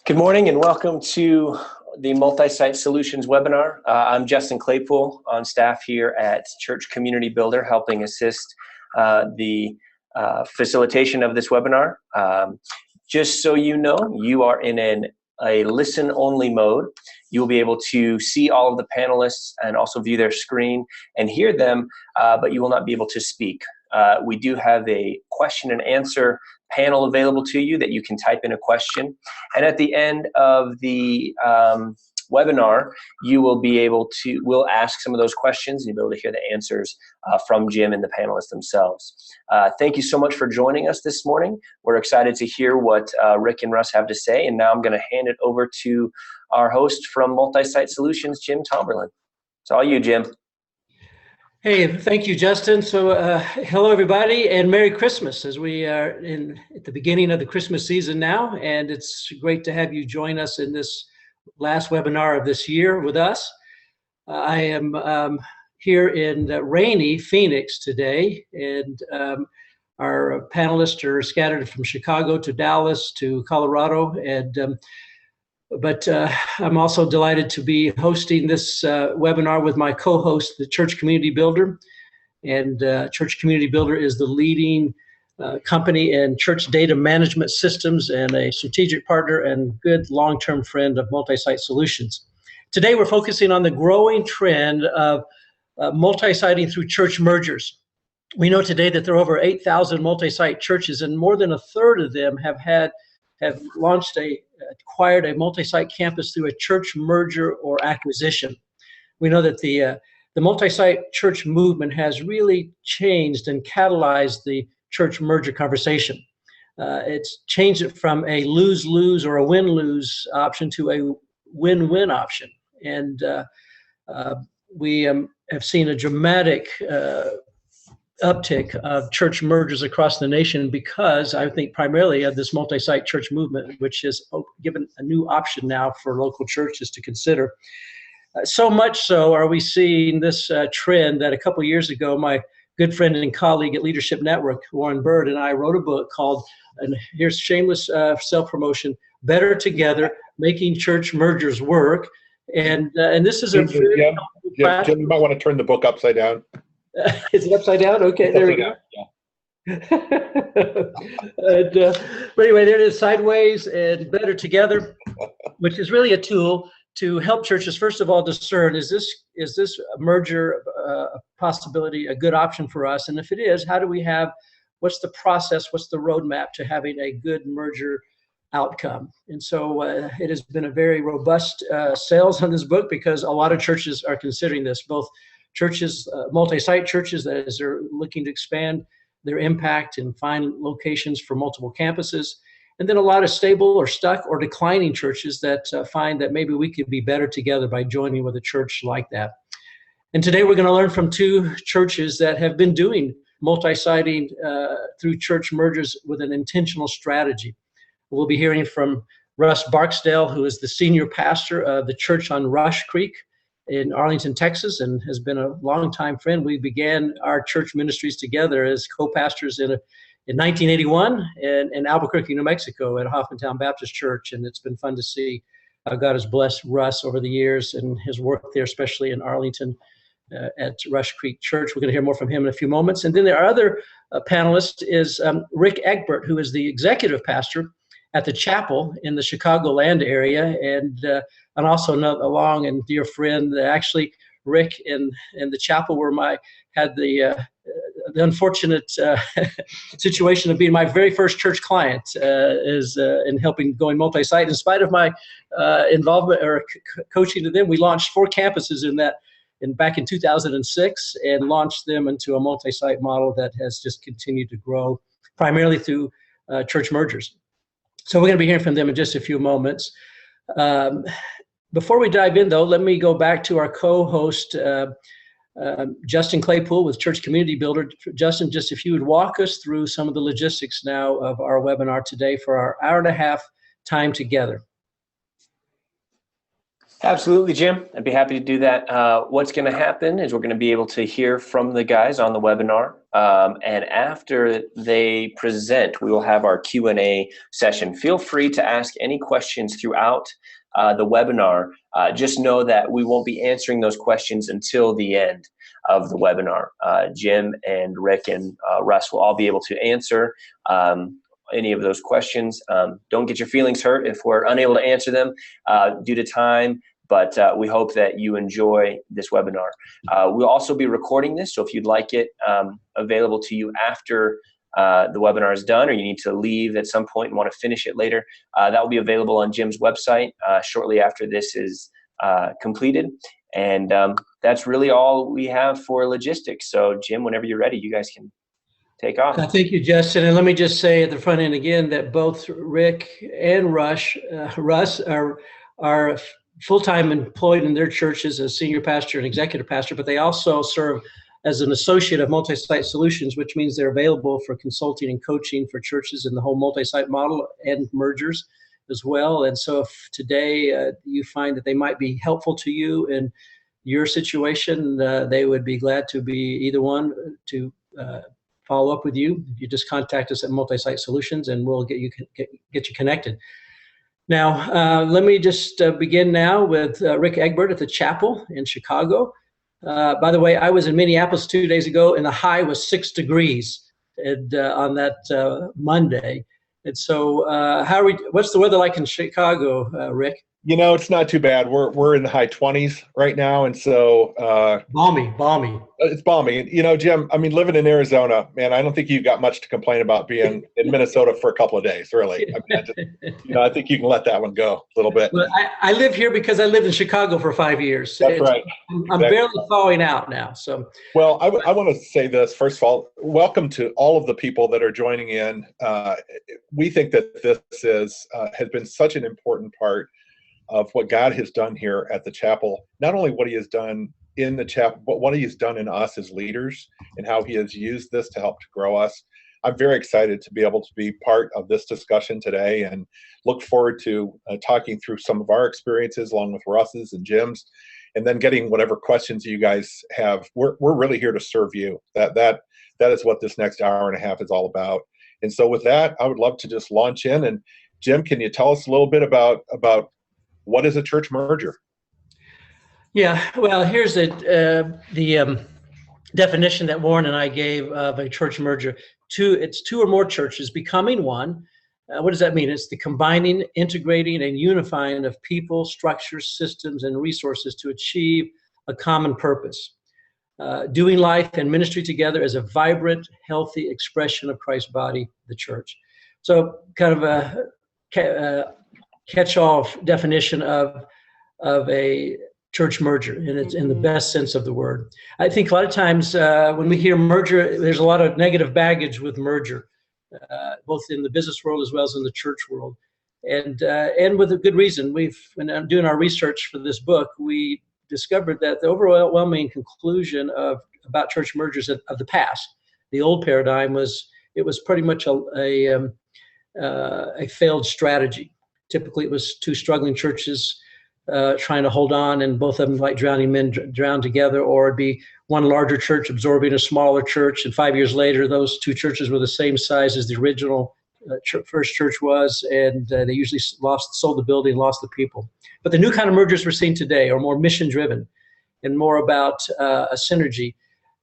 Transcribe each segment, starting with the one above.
Good morning and welcome to the Multi-Site Solutions webinar. I'm Justin Claypool on staff here at Church Community Builder, helping assist the facilitation of this webinar. Just so you know, you are in a listen-only mode. You will be able to see all of the panelists and also view their screen and hear them, but you will not be able to speak. We do have a question and answer panel available to you that you can type in a question. And at the end of the webinar, you will be able to, we'll ask some of those questions and you'll be able to hear the answers from Jim and the panelists themselves. Thank you so much for joining us this morning. We're excited to hear what Rick and Russ have to say. And now I'm going to hand it over to our host from Multi-Site Solutions, Jim Tomberlin. It's all you, Jim. Hey, thank you, Justin. So hello, everybody, and Merry Christmas, as we are at the beginning of the Christmas season now. And it's great to have you join us in this last webinar of this year with us. I am here in rainy Phoenix today, and our panelists are scattered from Chicago to Dallas to Colorado. But I'm also delighted to be hosting this webinar with my co-host, the Church Community Builder. And Church Community Builder is the leading company in church data management systems and a strategic partner and good long-term friend of Multi-Site Solutions. Today, we're focusing on the growing trend of multi-siting through church mergers. We know today that there are over 8,000 multi-site churches, and more than a third of them have acquired a multi-site campus through a church merger or acquisition. We know that the multi-site church movement has really changed and catalyzed the church merger conversation. It's changed it from a lose-lose or a win-lose option to a win-win option. And we have seen a dramatic uptick of church mergers across the nation because I think primarily of this multi-site church movement, which has given a new option now for local churches to consider. So much so are we seeing this trend that a couple years ago, my good friend and colleague at Leadership Network, Warren Bird, and I wrote a book called, and here's shameless self-promotion, Better Together, Making Church Mergers Work. And this is a Jim, you might want to turn the book upside down. Is it upside down? Okay, there we go. Yeah. But anyway, there it is, Sideways and Better Together, which is really a tool to help churches, first of all, discern, is this merger possibility a good option for us? And if it is, how do we what's the process, what's the roadmap to having a good merger outcome? And so it has been a very robust sales on this book because a lot of churches are considering this, both churches, multi-site churches, that is, they're looking to expand their impact and find locations for multiple campuses. And then a lot of stable or stuck or declining churches that find that maybe we could be better together by joining with a church like that. And today we're going to learn from two churches that have been doing multi-siting through church mergers with an intentional strategy. We'll be hearing from Russ Barksdale, who is the senior pastor of the church on Rush Creek in Arlington, Texas, and has been a longtime friend. We began our church ministries together as co-pastors in 1981 in Albuquerque, New Mexico at Hoffmantown Baptist Church, and it's been fun to see how God has blessed Russ over the years and his work there, especially in Arlington at Rush Creek Church. We're going to hear more from him in a few moments. And then our other panelist is Rick Egbert, who is the executive pastor at the chapel in the Chicagoland area, and also along and dear friend. Actually, Rick in the chapel where had the unfortunate situation of being my very first church client is in helping going multi-site. In spite of my involvement or coaching to them, we launched 4 campuses back in 2006 and launched them into a multi-site model that has just continued to grow, primarily through church mergers. So we're going to be hearing from them in just a few moments. Before we dive in, though, let me go back to our co-host, Justin Claypool with Church Community Builder. Justin, just if you would walk us through some of the logistics now of our webinar today for our hour and a half time together. Absolutely, Jim. I'd be happy to do that. What's going to happen is we're going to be able to hear from the guys on the webinar, and after they present, we will have our Q&A session. Feel free to ask any questions throughout the webinar. Just know that we won't be answering those questions until the end of the webinar. Jim and Rick and Russ will all be able to answer any of those questions. Don't get your feelings hurt if we're unable to answer them due to time, but we hope that you enjoy this webinar. We'll also be recording this, so if you'd like it available to you after the webinar is done, or you need to leave at some point and want to finish it later, that will be available on Jim's website shortly after this is completed. And that's really all we have for logistics. So Jim, whenever you're ready, you guys can take off. Thank you, Justin. And let me just say at the front end again that both Rick and Russ are full-time employed in their churches as senior pastor and executive pastor, but they also serve as an associate of Multisite Solutions, which means they're available for consulting and coaching for churches in the whole multi-site model and mergers as well. And so if today you find that they might be helpful to you in your situation, they would be glad to be either one to follow up with you. You just contact us at Multisite Solutions and we'll get you connected. Now, let me just begin now with Rick Egbert at the chapel in Chicago. By the way, I was in Minneapolis 2 days ago and the high was 6 degrees on that Monday. And so what's the weather like in Chicago, Rick? You know, it's not too bad. We're in the high 20s right now, and so balmy. It's balmy. You know, Jim, I mean, living in Arizona, man, I don't think you've got much to complain about being in Minnesota for a couple of days, really. I mean, I think you can let that one go a little bit. Well, I live here because I lived in Chicago for 5 years. That's right. I'm barely thawing out now. So, well, I want to say this first of all. Welcome to all of the people that are joining in. We think that this has been such an important part of what God has done here at the chapel, not only what he has done in the chapel, but what he has done in us as leaders and how he has used this to help to grow us. I'm very excited to be able to be part of this discussion today and look forward to talking through some of our experiences along with Russ's and Jim's, and then getting whatever questions you guys have. We're really here to serve you. That is what this next hour and a half is all about. And so with that, I would love to just launch in. And Jim, can you tell us a little bit about what is a church merger? Yeah, well, here's the definition that Warren and I gave of a church merger. It's two or more churches becoming one. What does that mean? It's the combining, integrating, and unifying of people, structures, systems, and resources to achieve a common purpose. Doing life and ministry together as a vibrant, healthy expression of Christ's body, the church. So kind of a catch-all definition of a church merger, and it's in the best sense of the word. I think a lot of times when we hear merger, there's a lot of negative baggage with merger, both in the business world as well as in the church world, and with a good reason. When doing our research for this book, we discovered that the overwhelming conclusion about church mergers of the past, the old paradigm, was pretty much a failed strategy. Typically, it was two struggling churches trying to hold on, and both of them, like drowning men, drown together, or it'd be one larger church absorbing a smaller church, and 5 years later, those two churches were the same size as the original first church was, and they usually sold the building, lost the people. But the new kind of mergers we're seeing today are more mission-driven and more about a synergy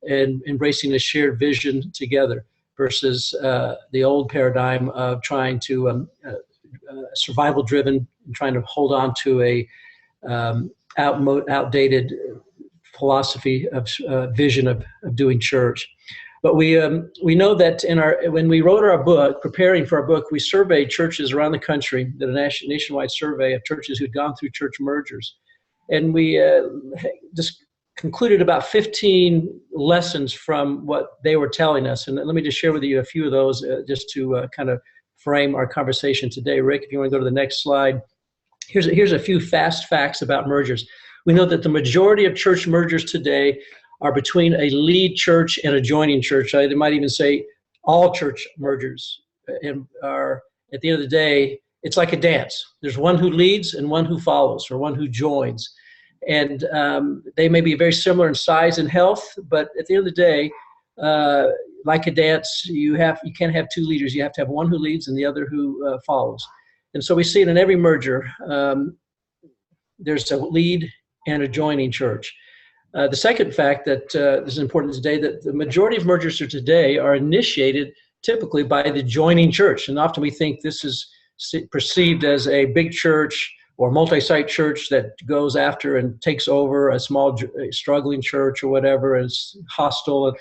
and embracing a shared vision together versus the old paradigm of trying to survival-driven and trying to hold on to a outdated philosophy of vision of doing church. But we know that when we wrote our book, preparing for our book, we surveyed churches around the country, did a nationwide survey of churches who'd gone through church mergers, and we just concluded about 15 lessons from what they were telling us. And let me just share with you a few of those just to kind of frame our conversation today. Rick, if you want to go to the next slide. Here's a few fast facts about mergers. We know that the majority of church mergers today are between a lead church and a joining church. They might even say all church mergers are, at the end of the day, it's like a dance. There's one who leads and one who follows, or one who joins. And they may be very similar in size and health, but at the end of the day, like a dance, you can't have two leaders. You have to have one who leads and the other who follows. And so we see it in every merger. There's a lead and a joining church. The second fact that is important today, that the majority of mergers today are initiated typically by the joining church. And often we think this is perceived as a big church or multi-site church that goes after and takes over a small struggling church or whatever, and is hostile.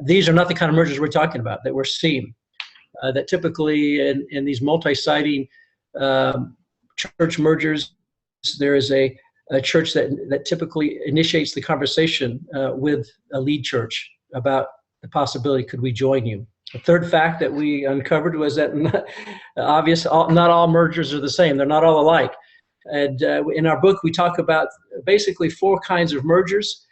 These are not the kind of mergers we're talking about, that we're seeing. That typically in these multi-siting church mergers, there is a church that typically initiates the conversation with a lead church about the possibility, could we join you? The third fact that we uncovered was that not all mergers are the same. They're not all alike. And in our book, we talk about basically 4 kinds of mergers.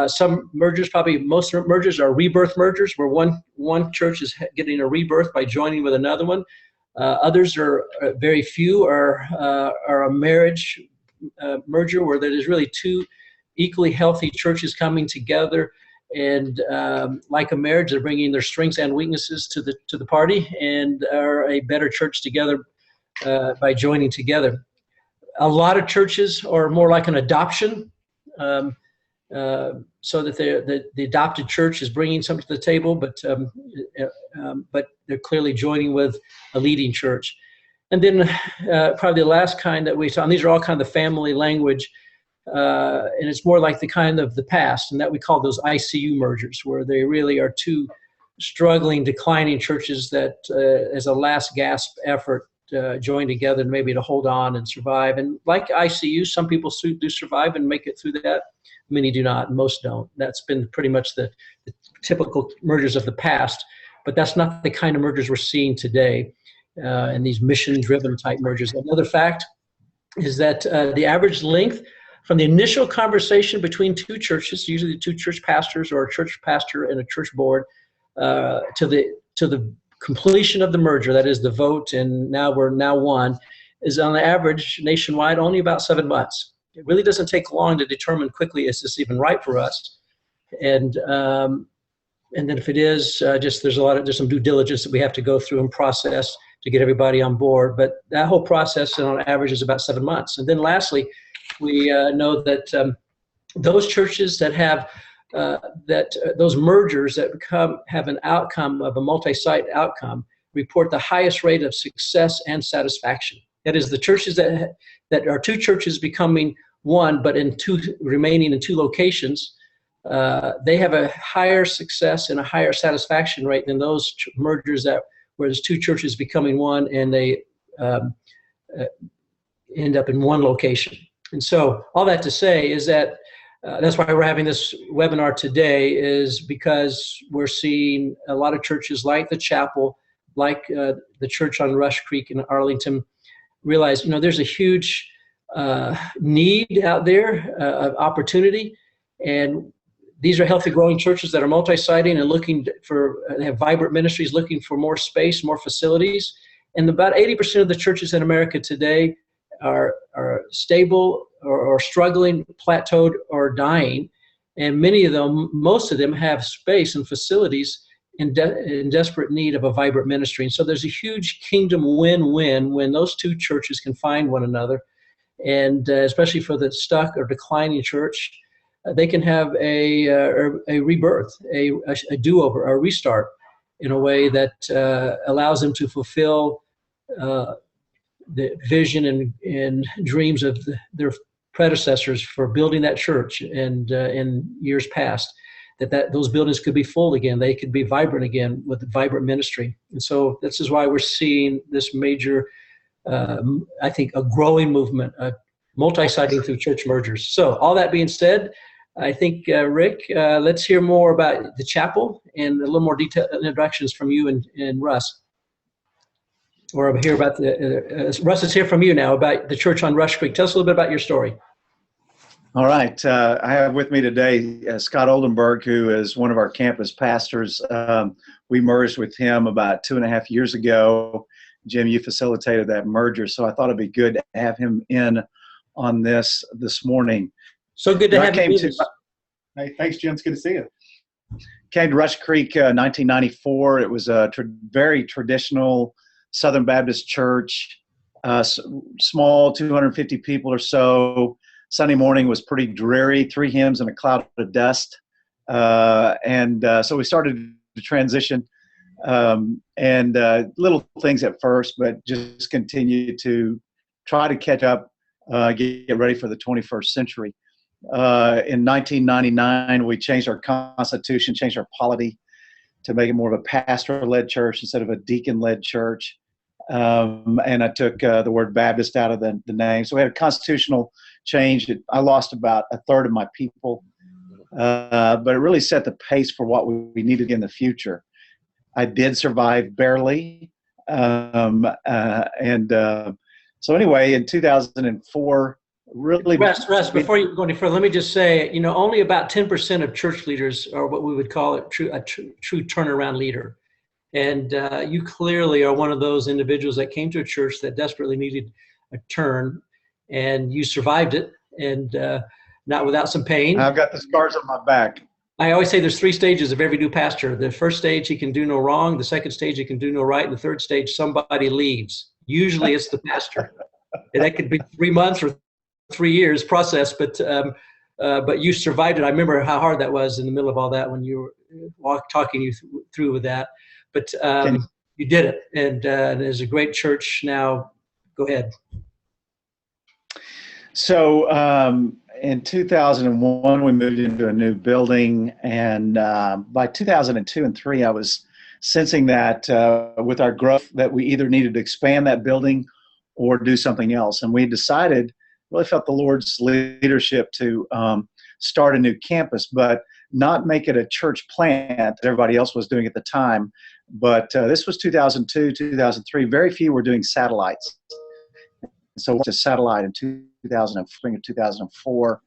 Some mergers, probably most mergers, are rebirth mergers, where one church is getting a rebirth by joining with another one. Others are very few are a marriage merger, where there is really 2 equally healthy churches coming together, and like a marriage, they're bringing their strengths and weaknesses to the party, and are a better church together by joining together. A lot of churches are more like an adoption, so that the adopted church is bringing something to the table, but they're clearly joining with a leading church. And then probably the last kind that we saw, and these are all kind of the family language, and it's more like the kind of the past, and that we call those ICU mergers, where they really are 2 struggling, declining churches that as a last gasp effort join together, maybe to hold on and survive. And like ICU, some people do survive and make it through that. Many do not, and most don't. That's been pretty much the typical mergers of the past, but that's not the kind of mergers we're seeing today, and these mission-driven type mergers. Another fact is that the average length from the initial conversation between 2 churches, usually 2 church pastors or a church pastor and a church board, to the completion of the merger, that is the vote, and we're now one, is on the average nationwide only about 7 months. It really doesn't take long to determine quickly, is this even right for us? And then if it is, there's some due diligence that we have to go through and process to get everybody on board. But that whole process on average is about 7 months. And then lastly, we know that those churches that have those mergers that have an outcome of a multi-site outcome report the highest rate of success and satisfaction. That is, the churches that are 2 churches becoming one, but remaining in 2 locations, they have a higher success and a higher satisfaction rate than those mergers where there's 2 churches becoming one and they end up in 1 location. And so all that to say is that that's why we're having this webinar today, is because we're seeing a lot of churches like the chapel, like the church on Rush Creek in Arlington, realize, there's a huge need out there of opportunity. And these are healthy growing churches that are multi-siting and they have vibrant ministries looking for more space, more facilities. And about 80% of the churches in America today are stable or struggling, plateaued, or dying. And most of them have space and facilities in desperate need of a vibrant ministry. And so there's a huge kingdom win-win when those 2 churches can find one another. And especially for the stuck or declining church, they can have a rebirth, a do-over, a restart in a way that allows them to fulfill the vision and dreams of their predecessors for building that church, and in years past, that those buildings could be full again. They could be vibrant again with vibrant ministry. And so this is why we're seeing this major, I think, a growing movement, multi-siting through church mergers. So all that being said, I think, Rick, let's hear more about the chapel and a little more detailed introductions from you and Russ. Or hear about Russ, let's hear from you now about the church on Rush Creek. Tell us a little bit about your story. All right. I have with me today Scott Oldenburg, who is one of our campus pastors. We merged with him about 2.5 years ago, Jim, you facilitated that merger, so I thought it'd be good to have him in on this morning. So good to have you with us. Hey, thanks, Jim. It's good to see you. Came to Rush Creek 1994. It was a very traditional Southern Baptist church, small, 250 people or so. Sunday morning was pretty dreary, 3 hymns and a cloud of dust. So we started to transition, and little things at first, but just continue to try to catch up, get ready for the 21st century. In 1999, we changed our constitution, changed our polity to make it more of a pastor-led church instead of a deacon-led church. And I took the word Baptist out of the name. So we had a constitutional change. I lost about a third of my people, but it really set the pace for what we needed in the future. I did survive barely. So anyway, in 2004, really. Russ, before you go any further, let me just say, only about 10% of church leaders are what we would call a true turnaround leader. And you clearly are one of those individuals that came to a church that desperately needed a turn, and you survived it, and not without some pain. I've got the scars on my back. I always say there's 3 stages of every new pastor. The first stage, he can do no wrong. The second stage, he can do no right. And the third stage, somebody leaves. Usually it's the pastor. And that could be 3 months or 3 years process, but you survived it. I remember how hard that was in the middle of all that when you were talking you through with that. But you did it, and there's a great church now. Go ahead. So in 2001, we moved into a new building, and by 2002 and 3, I was sensing that with our growth that we either needed to expand that building or do something else. And we decided, really felt the Lord's leadership to start a new campus, but not make it a church plant that everybody else was doing at the time. But this was 2002, 2003. Very few were doing satellites. So we went to satellite in spring of 2004.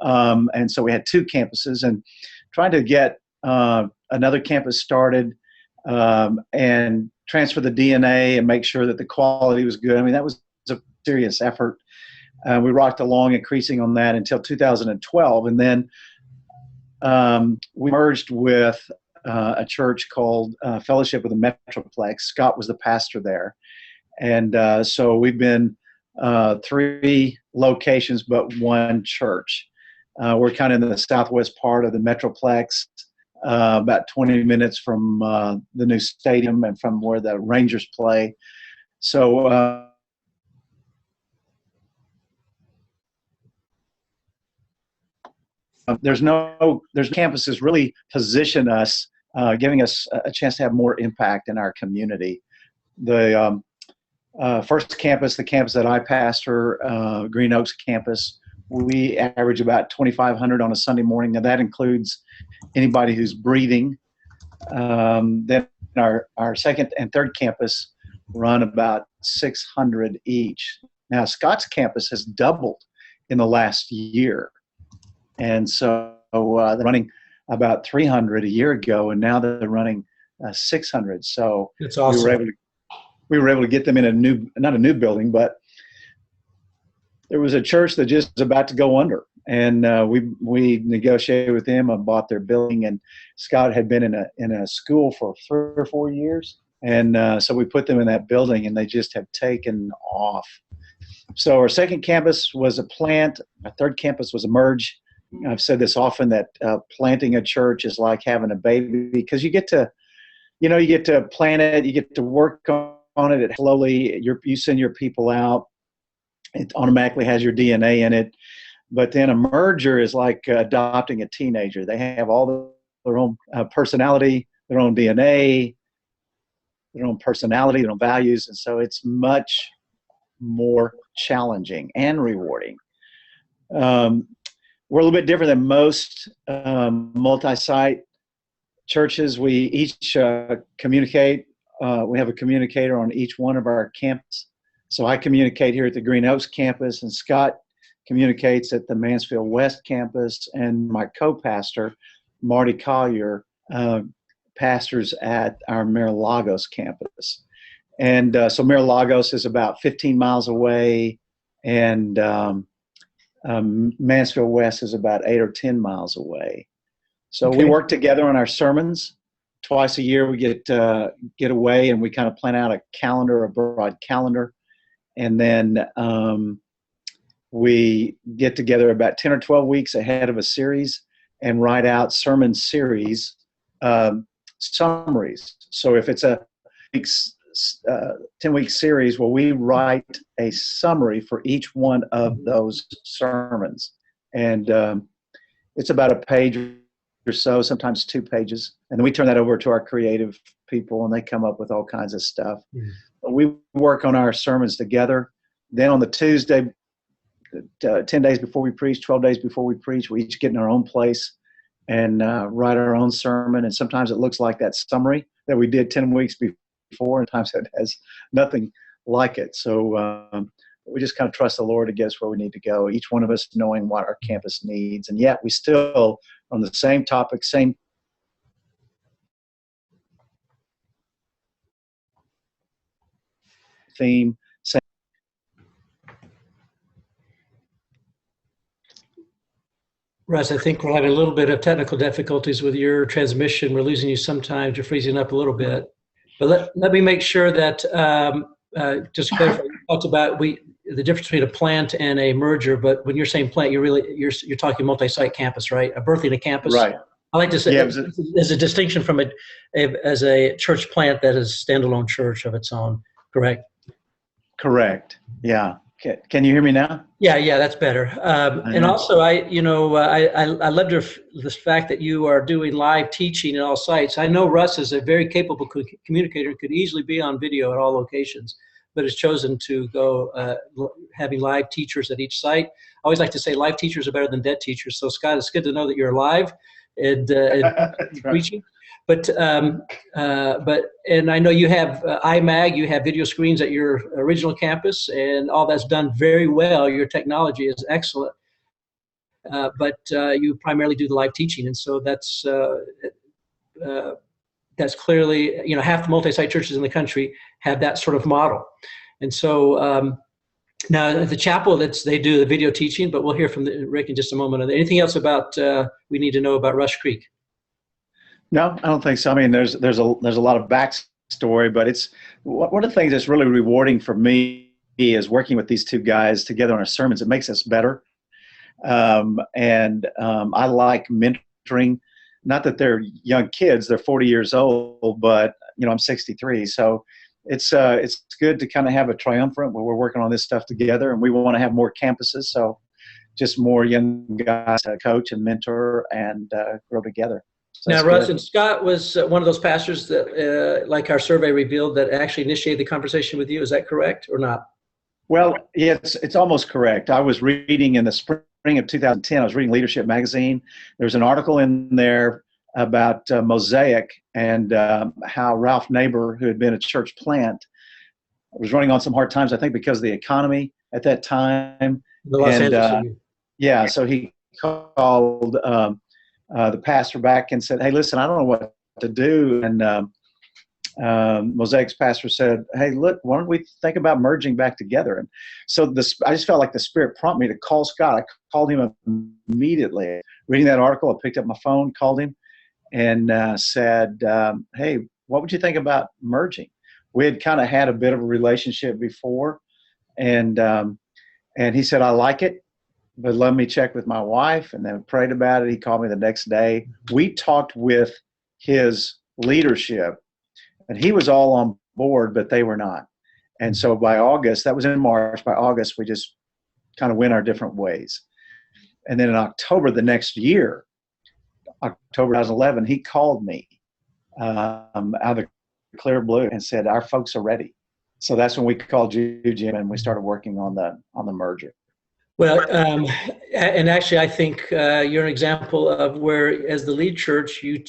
And so we had 2 campuses, and trying to get another campus started and transfer the DNA and make sure that the quality was good. I mean, that was a serious effort. We rocked along, increasing on that until 2012. And then we merged with a church called Fellowship of the Metroplex. Scott was the pastor there. And so we've been 3 locations, but 1 church. We're kind of in the southwest part of the Metroplex, about 20 minutes from the new stadium and from where the Rangers play. So there's campuses really position us, giving us a chance to have more impact in our community. The first campus, the campus that I pastor, Green Oaks campus, we average about 2,500 on a Sunday morning. Now that includes anybody who's breathing. Then our second and third campus run about 600 each. Now Scott's campus has doubled in the last year. And so they're running about 300 a year ago, and now they're running 600. So it's awesome. We were able to get them in not a new building, but there was a church that just was about to go under, and we negotiated with them and bought their building. And Scott had been in a school for 3 or 4 years, and so we put them in that building, and they just have taken off. So our second campus was a plant. Our third campus was a merge. I've said this often, that planting a church is like having a baby, because you get to plant it, you get to work on it slowly. You send your people out. It automatically has your DNA in it. But then a merger is like adopting a teenager. They have all their own personality, their own DNA, their own personality, their own values. And so it's much more challenging and rewarding. We're a little bit different than most multi-site churches. We each communicate. We have a communicator on each one of our campuses. So I communicate here at the Green Oaks campus, and Scott communicates at the Mansfield West campus, and my co-pastor, Marty Collier, pastors at our Mar-a-Lagos campus. And so Lagos is about 15 miles away, and Mansfield West is about 8 or 10 miles away. So Okay. we work together on our sermons. Twice a year we get away, and we kind of plan out a calendar, a broad calendar, and then we get together about 10 or 12 weeks ahead of a series and write out sermon series summaries. So if it's a 10-week series, well, we write a summary for each one of those sermons, and it's about a page or so, sometimes 2 pages, and then we turn that over to our creative people, and they come up with all kinds of stuff. We work on our sermons together. Then on the Tuesday, 10 days before we preach, 12 days before we preach, we each get in our own place and write our own sermon. And sometimes it looks like that summary that we did 10 weeks before, and times it has nothing like it. So we just kind of trust the Lord to get us where we need to go, each one of us knowing what our campus needs. And yet we still, on the same topic, same theme, same. Russ, I think we're having a little bit of technical difficulties with your transmission. We're losing you sometimes. You're freezing up a little bit. But let me make sure that, just to clarify, you talked about the difference between a plant and a merger, but when you're saying plant, you're talking multi-site campus, right? A birthing a campus. Right. I like to say Yeah, there's a distinction from as a church plant that is a standalone church of its own, correct? Correct. Yeah. Can you hear me now? Yeah, that's better. And also, I love the fact that you are doing live teaching at all sites. I know Russ is a very capable communicator, could easily be on video at all locations, but has chosen to go having live teachers at each site. I always like to say live teachers are better than dead teachers. So Scott, it's good to know that you're live and preaching. But and I know you have iMag, you have video screens at your original campus, and all that's done very well. Your technology is excellent, but you primarily do the live teaching, and so that's clearly, half the multi-site churches in the country have that sort of model, and so now the chapel they do the video teaching, but we'll hear from Rick in just a moment. Anything else about we need to know about Rush Creek? No, I don't think so. I mean, there's a lot of backstory, but it's one of the things that's really rewarding for me is working with these two guys together on our sermons. It makes us better, and I like mentoring. Not that they're young kids; they're 40 years old, but I'm 63, so it's good to kind of have a triumvirate where we're working on this stuff together, and we want to have more campuses. So just more young guys to coach and mentor and grow together. So now, Russ, and Scott was one of those pastors that, like our survey revealed, that actually initiated the conversation with you. Is that correct or not? Well, yeah, it's almost correct. I was reading in the spring of 2010, I was reading Leadership Magazine. There was an article in there about Mosaic and how Ralph Neighbor, who had been a church plant, was running on some hard times, I think, because of the economy at that time. The Los Angeles. Yeah, so he called the pastor back and said, "Hey, listen, I don't know what to do." And Mosaic's pastor said, "Hey, look, why don't we think about merging back together?" And so I just felt like the Spirit prompted me to call Scott. I called him immediately. Reading that article, I picked up my phone, called him, and said, "Hey, what would you think about merging?" We had kind of had a bit of a relationship before, and he said, "I like it, but let me check with my wife," and then prayed about it. He called me the next day. We talked with his leadership, and he was all on board, but they were not. And so by August, that was in March, by August, we just kind of went our different ways. And then in October the next year, October 2011, he called me out of the clear blue and said, "Our folks are ready." So that's when we called you, Jim, and we started working on the merger. Well, and actually, I think you're an example of where, as the lead church, you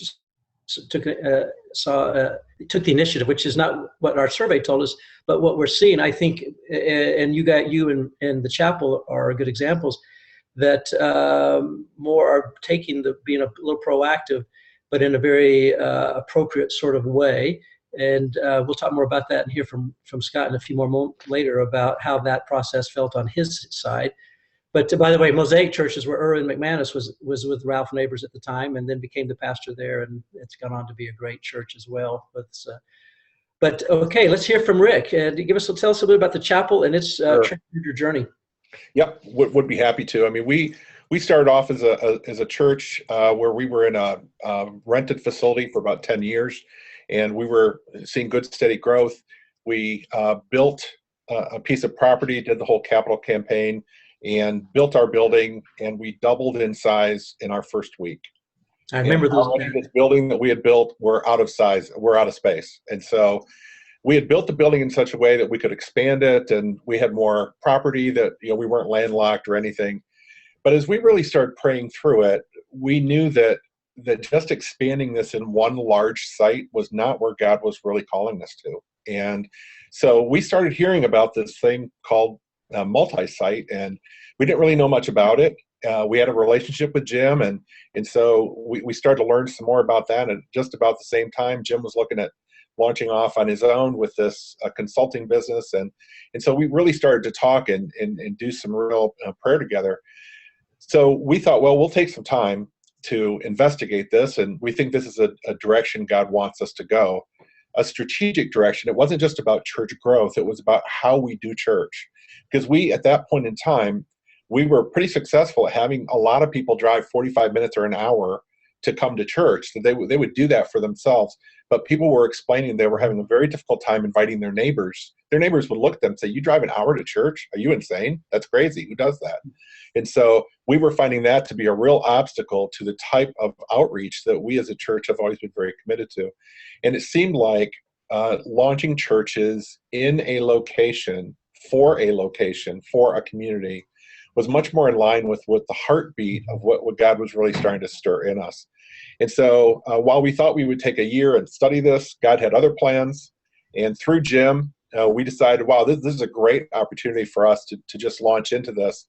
took the initiative, which is not what our survey told us, but what we're seeing. I think, and you and the chapel are good examples that more are being a little proactive, but in a very appropriate sort of way. And we'll talk more about that and hear from Scott in a few more later about how that process felt on his side. But by the way, Mosaic Churches, where Erwin McManus was with Ralph Neighbors at the time, and then became the pastor there, and it's gone on to be a great church as well. But okay, let's hear from Rick. Tell us a little bit about the chapel and its your journey. Yep, would be happy to. I mean, we started off as a church where we were in a rented facility for about 10 years, and we were seeing good, steady growth. We built a piece of property, did the whole capital campaign, and built our building, and we doubled in size in our first week. I remember those. This building that we had built, we're out of size, we're out of space. And so we had built the building in such a way that we could expand it, and we had more property that, we weren't landlocked or anything. But as we really started praying through it, we knew that just expanding this in one large site was not where God was really calling us to. And so we started hearing about this thing called Multisite, and we didn't really know much about it. We had a relationship with Jim, and so we started to learn some more about that. And just about the same time, Jim was looking at launching off on his own with this consulting business, and so we really started to talk and do some real prayer together. So we thought, well, we'll take some time to investigate this, and we think this is a direction God wants us to go, a strategic direction. It wasn't just about church growth, it was about how we do church. Because we, at that point in time, we were pretty successful at having a lot of people drive 45 minutes or an hour to come to church. So they would do that for themselves. But people were explaining they were having a very difficult time inviting their neighbors. Their neighbors would look at them and say, "You drive an hour to church? Are you insane? That's crazy. Who does that?" And so we were finding that to be a real obstacle to the type of outreach that we as a church have always been very committed to. And it seemed like launching churches in a location, for a community, was much more in line with what the heartbeat of what God was really starting to stir in us. And so while we thought we would take a year and study this, God had other plans. And through Jim, we decided, wow, this is a great opportunity for us to just launch into this.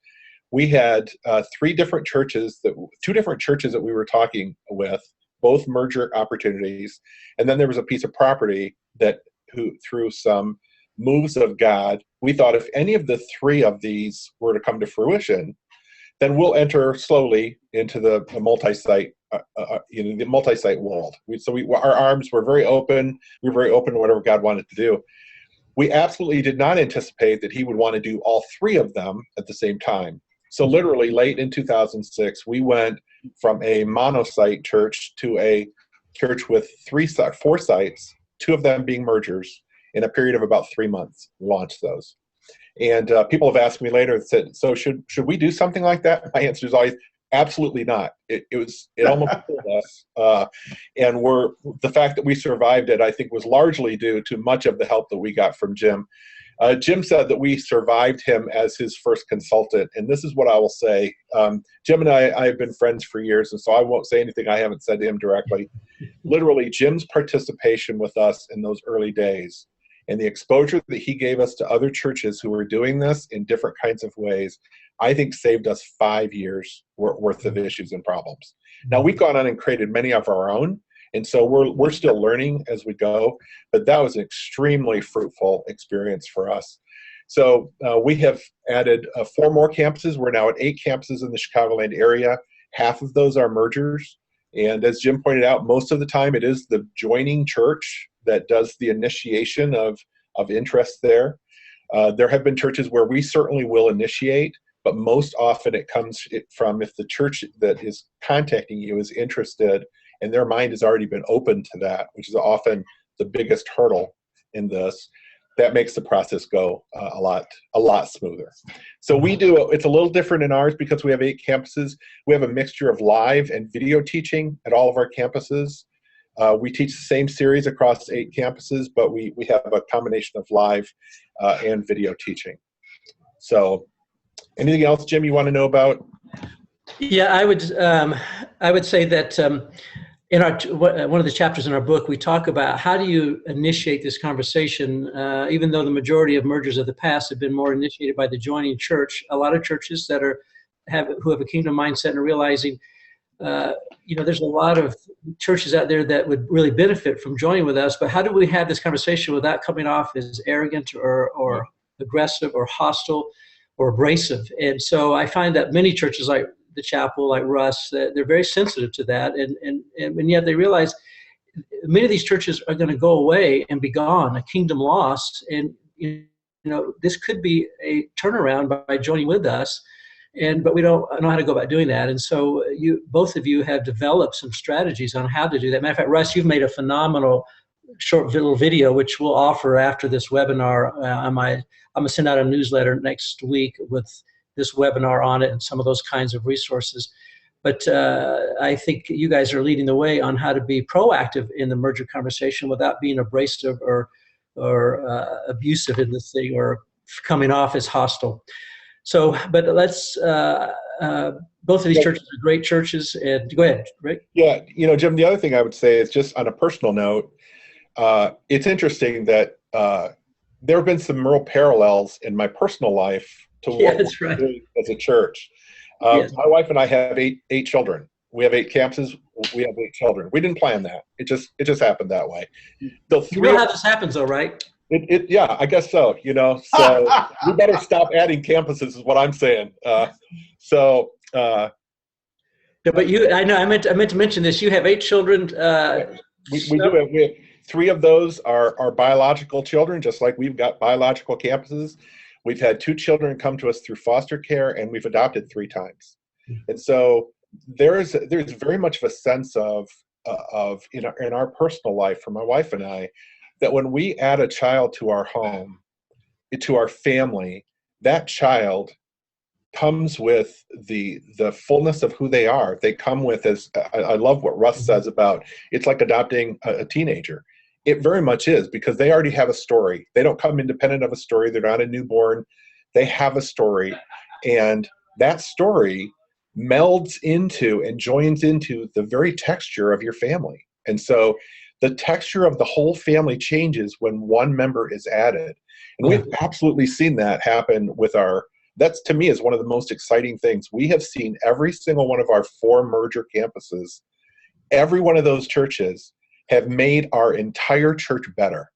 We had two different churches that we were talking with, both merger opportunities. And then there was a piece of property that through some moves of God, we thought if any of the three of these were to come to fruition, then we'll enter slowly into the multi-site, the multi-site world. Our arms were very open. We were very open to whatever God wanted to do. We absolutely did not anticipate that He would want to do all three of them at the same time. So literally late in 2006, we went from a mono-site church to a church with four sites, two of them being mergers, in a period of about 3 months. We launched those. And people have asked me later and said, so should we do something like that? My answer is always, absolutely not. It almost killed us. And the fact that we survived it, I think, was largely due to much of the help that we got from Jim. Jim said that we survived him as his first consultant. And this is what I will say. Jim and I have been friends for years, and so I won't say anything I haven't said to him directly. Literally, Jim's participation with us in those early days and the exposure that he gave us to other churches who were doing this in different kinds of ways, I think saved us 5 years worth of issues and problems. Now, we've gone on and created many of our own, and so we're still learning as we go, but that was an extremely fruitful experience for us. So we have added 4 more campuses. We're now at 8 campuses in the Chicagoland area. Half of those are mergers. And as Jim pointed out, most of the time it is the joining church that does the initiation of interest there. There have been churches where we certainly will initiate, but most often it comes from if the church that is contacting you is interested and their mind has already been open to that, which is often the biggest hurdle in this. That makes the process go a lot smoother. So it's a little different in ours because we have 8 campuses. We have a mixture of live and video teaching at all of our campuses. We teach the same series across 8 campuses, but we have a combination of live and video teaching. So anything else, Jim, you want to know about? Yeah, I would say that in one of the chapters in our book, we talk about how do you initiate this conversation, even though the majority of mergers of the past have been more initiated by the joining church. A lot of churches who have a kingdom mindset and are realizing there's a lot of churches out there that would really benefit from joining with us, but how do we have this conversation without coming off as arrogant or aggressive or hostile or abrasive? And so I find that many churches like the chapel, like Russ, that they're very sensitive to that. And yet they realize many of these churches are going to go away and be gone, a kingdom lost. And, this could be a turnaround by joining with us. But we don't know how to go about doing that. And so both of you have developed some strategies on how to do that. Matter of fact, Russ, you've made a phenomenal short little video, which we'll offer after this webinar. I'm going to send out a newsletter next week with this webinar on it and some of those kinds of resources. But I think you guys are leading the way on how to be proactive in the merger conversation without being abrasive or abusive in this thing or coming off as hostile. So, but let's, both of these churches are great churches. And go ahead, Rick. Yeah, Jim, the other thing I would say is just on a personal note, it's interesting that there have been some real parallels in my personal life to what we're doing as a church. Yes. My wife and I have eight children. We have 8 campuses. We have 8 children. We didn't plan that. It just happened that way. You know how this happens, though, right? Yeah, I guess so. So we better stop adding campuses, is what I'm saying. Yeah, but I meant to mention this. You have 8 children. We do. We have 3 of those are biological children, just like we've got biological campuses. We've had 2 children come to us through foster care, and we've adopted 3 times. And so there's very much of a sense of in our personal life for my wife and I, that when we add a child to our home, to our family, that child comes with the fullness of who they are. They come with, as I love what Russ says about, it's like adopting a teenager. It very much is, because they already have a story. They don't come independent of a story. They're not a newborn. They have a story. And that story melds into and joins into the very texture of your family. And so the texture of the whole family changes when one member is added. And we've absolutely seen that happen with that's, to me, is one of the most exciting things. We have seen every single one of our 4 merger campuses, every one of those churches have made our entire church better.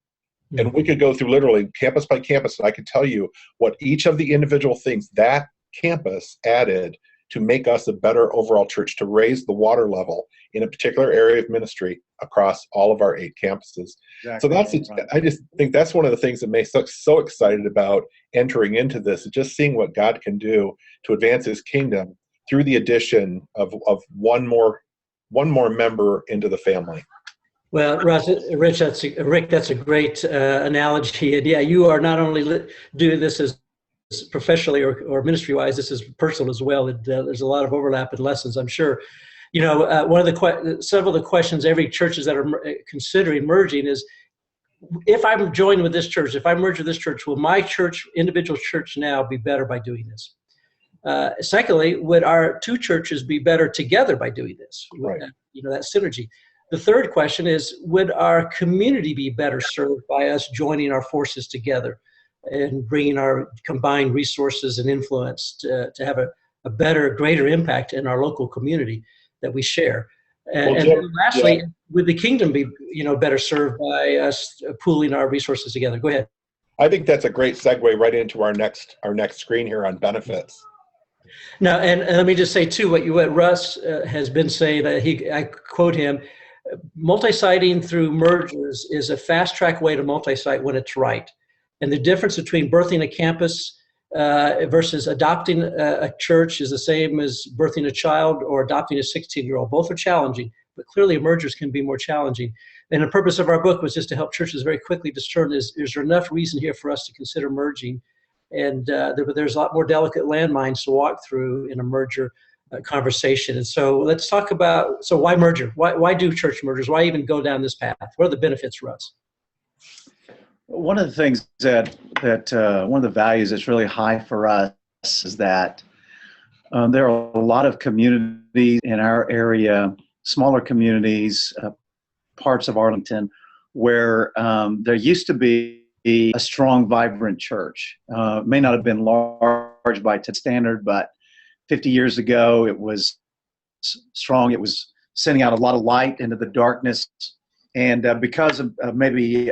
And we could go through literally campus by campus, and I could tell you what each of the individual things that campus added to make us a better overall church, to raise the water level in a particular area of ministry across all of our 8 campuses. Exactly. So I just think that's one of the things that makes us so excited about entering into this, is just seeing what God can do to advance his kingdom through the addition of one more member into the family. Well, Rick, that's a great analogy. And yeah, you are not only doing this as professionally or ministry-wise, this is personal as well. There's a lot of overlap in lessons, I'm sure. One of several of the questions every churches that are considering merging is, if I'm joined with this church, if I merge with this church, will my church, individual church now, be better by doing this? Secondly, would our 2 churches be better together by doing this? Right. That synergy. The third question is, would our community be better served by us joining our forces together and bringing our combined resources and influence to have a better, greater impact in our local community that we share? And then lastly, would the kingdom be better served by us pooling our resources together? Go ahead. I think that's a great segue right into our next screen here on benefits. Now, and let me just say too, what Russ has been saying, I quote him, multi-siting through mergers is a fast-track way to multi-site when it's right. And the difference between birthing a campus versus adopting a church is the same as birthing a child or adopting a 16-year-old. Both are challenging, but clearly mergers can be more challenging. And the purpose of our book was just to help churches very quickly discern, is there enough reason here for us to consider merging? And there's a lot more delicate landmines to walk through in a merger conversation. And so let's talk about, so why merger? Why do church mergers? Why even go down this path? What are the benefits for us? One of the things that one of the values that's really high for us is that there are a lot of communities in our area, smaller communities, parts of Arlington, where there used to be a strong, vibrant church. It may not have been large by today's standard, but 50 years ago it was strong. It was sending out a lot of light into the darkness. And because of maybe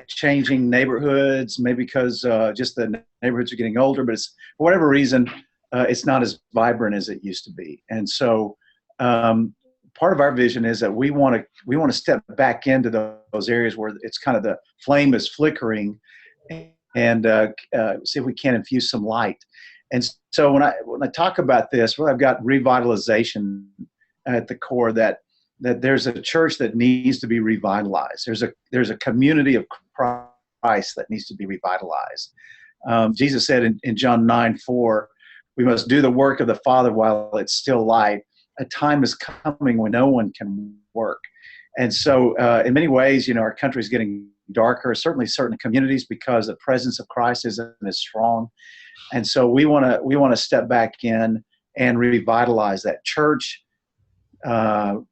changing neighborhoods, maybe because just the neighborhoods are getting older, but it's, for whatever reason, it's not as vibrant as it used to be. And so part of our vision is that we want to step back into those areas where it's kind of the flame is flickering, and see if we can infuse some light. And so when I talk about this, well, I've got revitalization at the core, that there's a church that needs to be revitalized. There's a community of Christ that needs to be revitalized. Jesus said in John 9:4, we must do the work of the Father while it's still light. A time is coming when no one can work. And so in many ways, our country is getting darker, certainly certain communities, because the presence of Christ isn't as strong. And so we want to step back in and revitalize that church, kind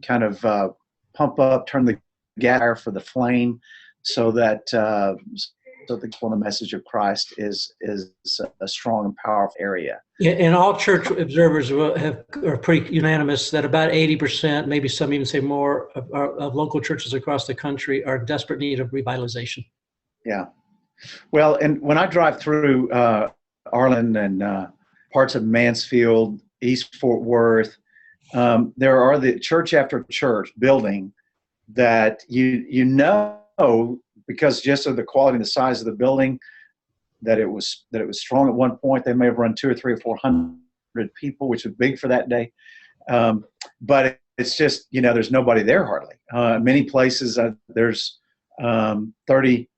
of pump up, turn the gas for the flame, so that the message of Christ is a strong and powerful area. Yeah, and all church observers are pretty unanimous that about 80%, maybe some even say more, of local churches across the country are in desperate need of revitalization. Yeah. Well, and when I drive through Arlen and parts of Mansfield, East Fort Worth, there are the church after church building that you know, because just of the quality and the size of the building, that it was strong at one point. They may have run 200 or 300 or 400 people, which was big for that day. But it's just, there's nobody there hardly. Many places there's 30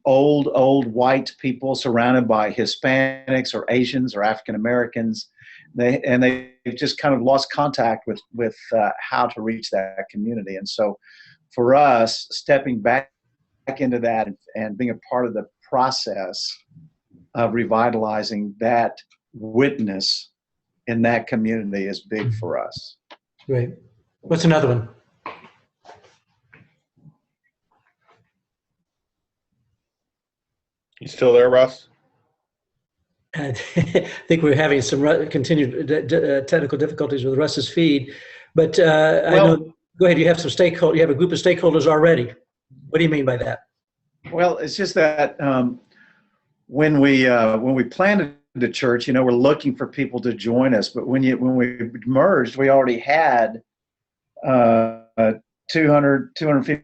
old white people surrounded by Hispanics or Asians or African Americans. They've just kind of lost contact with how to reach that community. And so for us, stepping back into that and being a part of the process of revitalizing that witness in that community is big for us. Great. What's another one? You still there, Russ? I think we're having some continued technical difficulties with Russ's feed, but I know. Go ahead. You have some stakeholders. You have a group of stakeholders already. What do you mean by that? Well, it's just that when we planted the church, we're looking for people to join us. But when we merged, we already had 250.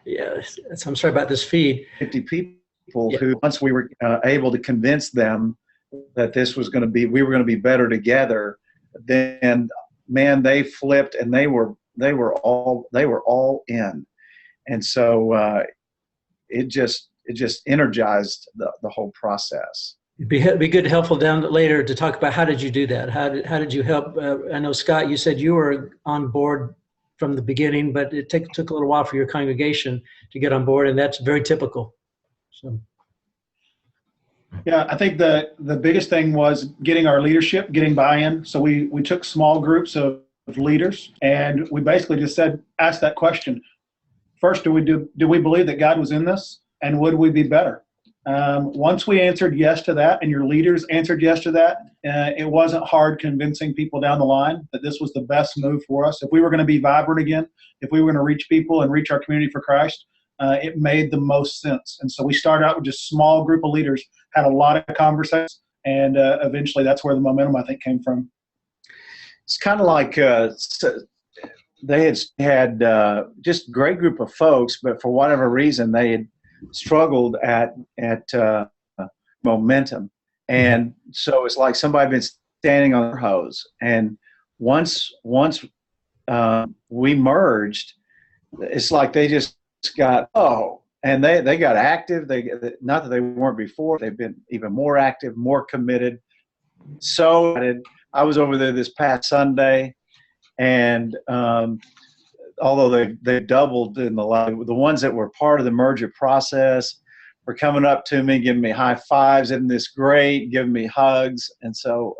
Yeah, I'm sorry about this feed. 50 people who, once we were able to convince them that we were going to be better together, then man, they flipped and they were all in. And so it just energized the whole process. It'd be good, helpful down later to talk about how did you do that? How did you help? I know, Scott, you said you were on board from the beginning, but it took a little while for your congregation to get on board, and that's very typical. So. Yeah, I think the biggest thing was getting our leadership, getting buy-in. So we took small groups of leaders, and we basically just asked that question. First, do we believe that God was in this, and would we be better? Once we answered yes to that, and your leaders answered yes to that, it wasn't hard convincing people down the line that this was the best move for us. If we were going to be vibrant again, if we were going to reach people and reach our community for Christ, it made the most sense. And so we started out with just a small group of leaders, had a lot of conversations, and eventually that's where the momentum, I think, came from. It's kind of like they had just a great group of folks, but for whatever reason, they had struggled at momentum. And so it's like somebody been standing on their hose. And once we merged, it's like they just got, and they got active. Not that they weren't before, they've been even more active, more committed. So I was over there this past Sunday, and although they doubled in the ones that were part of the merger process were coming up to me, giving me high fives, isn't this great, giving me hugs. And so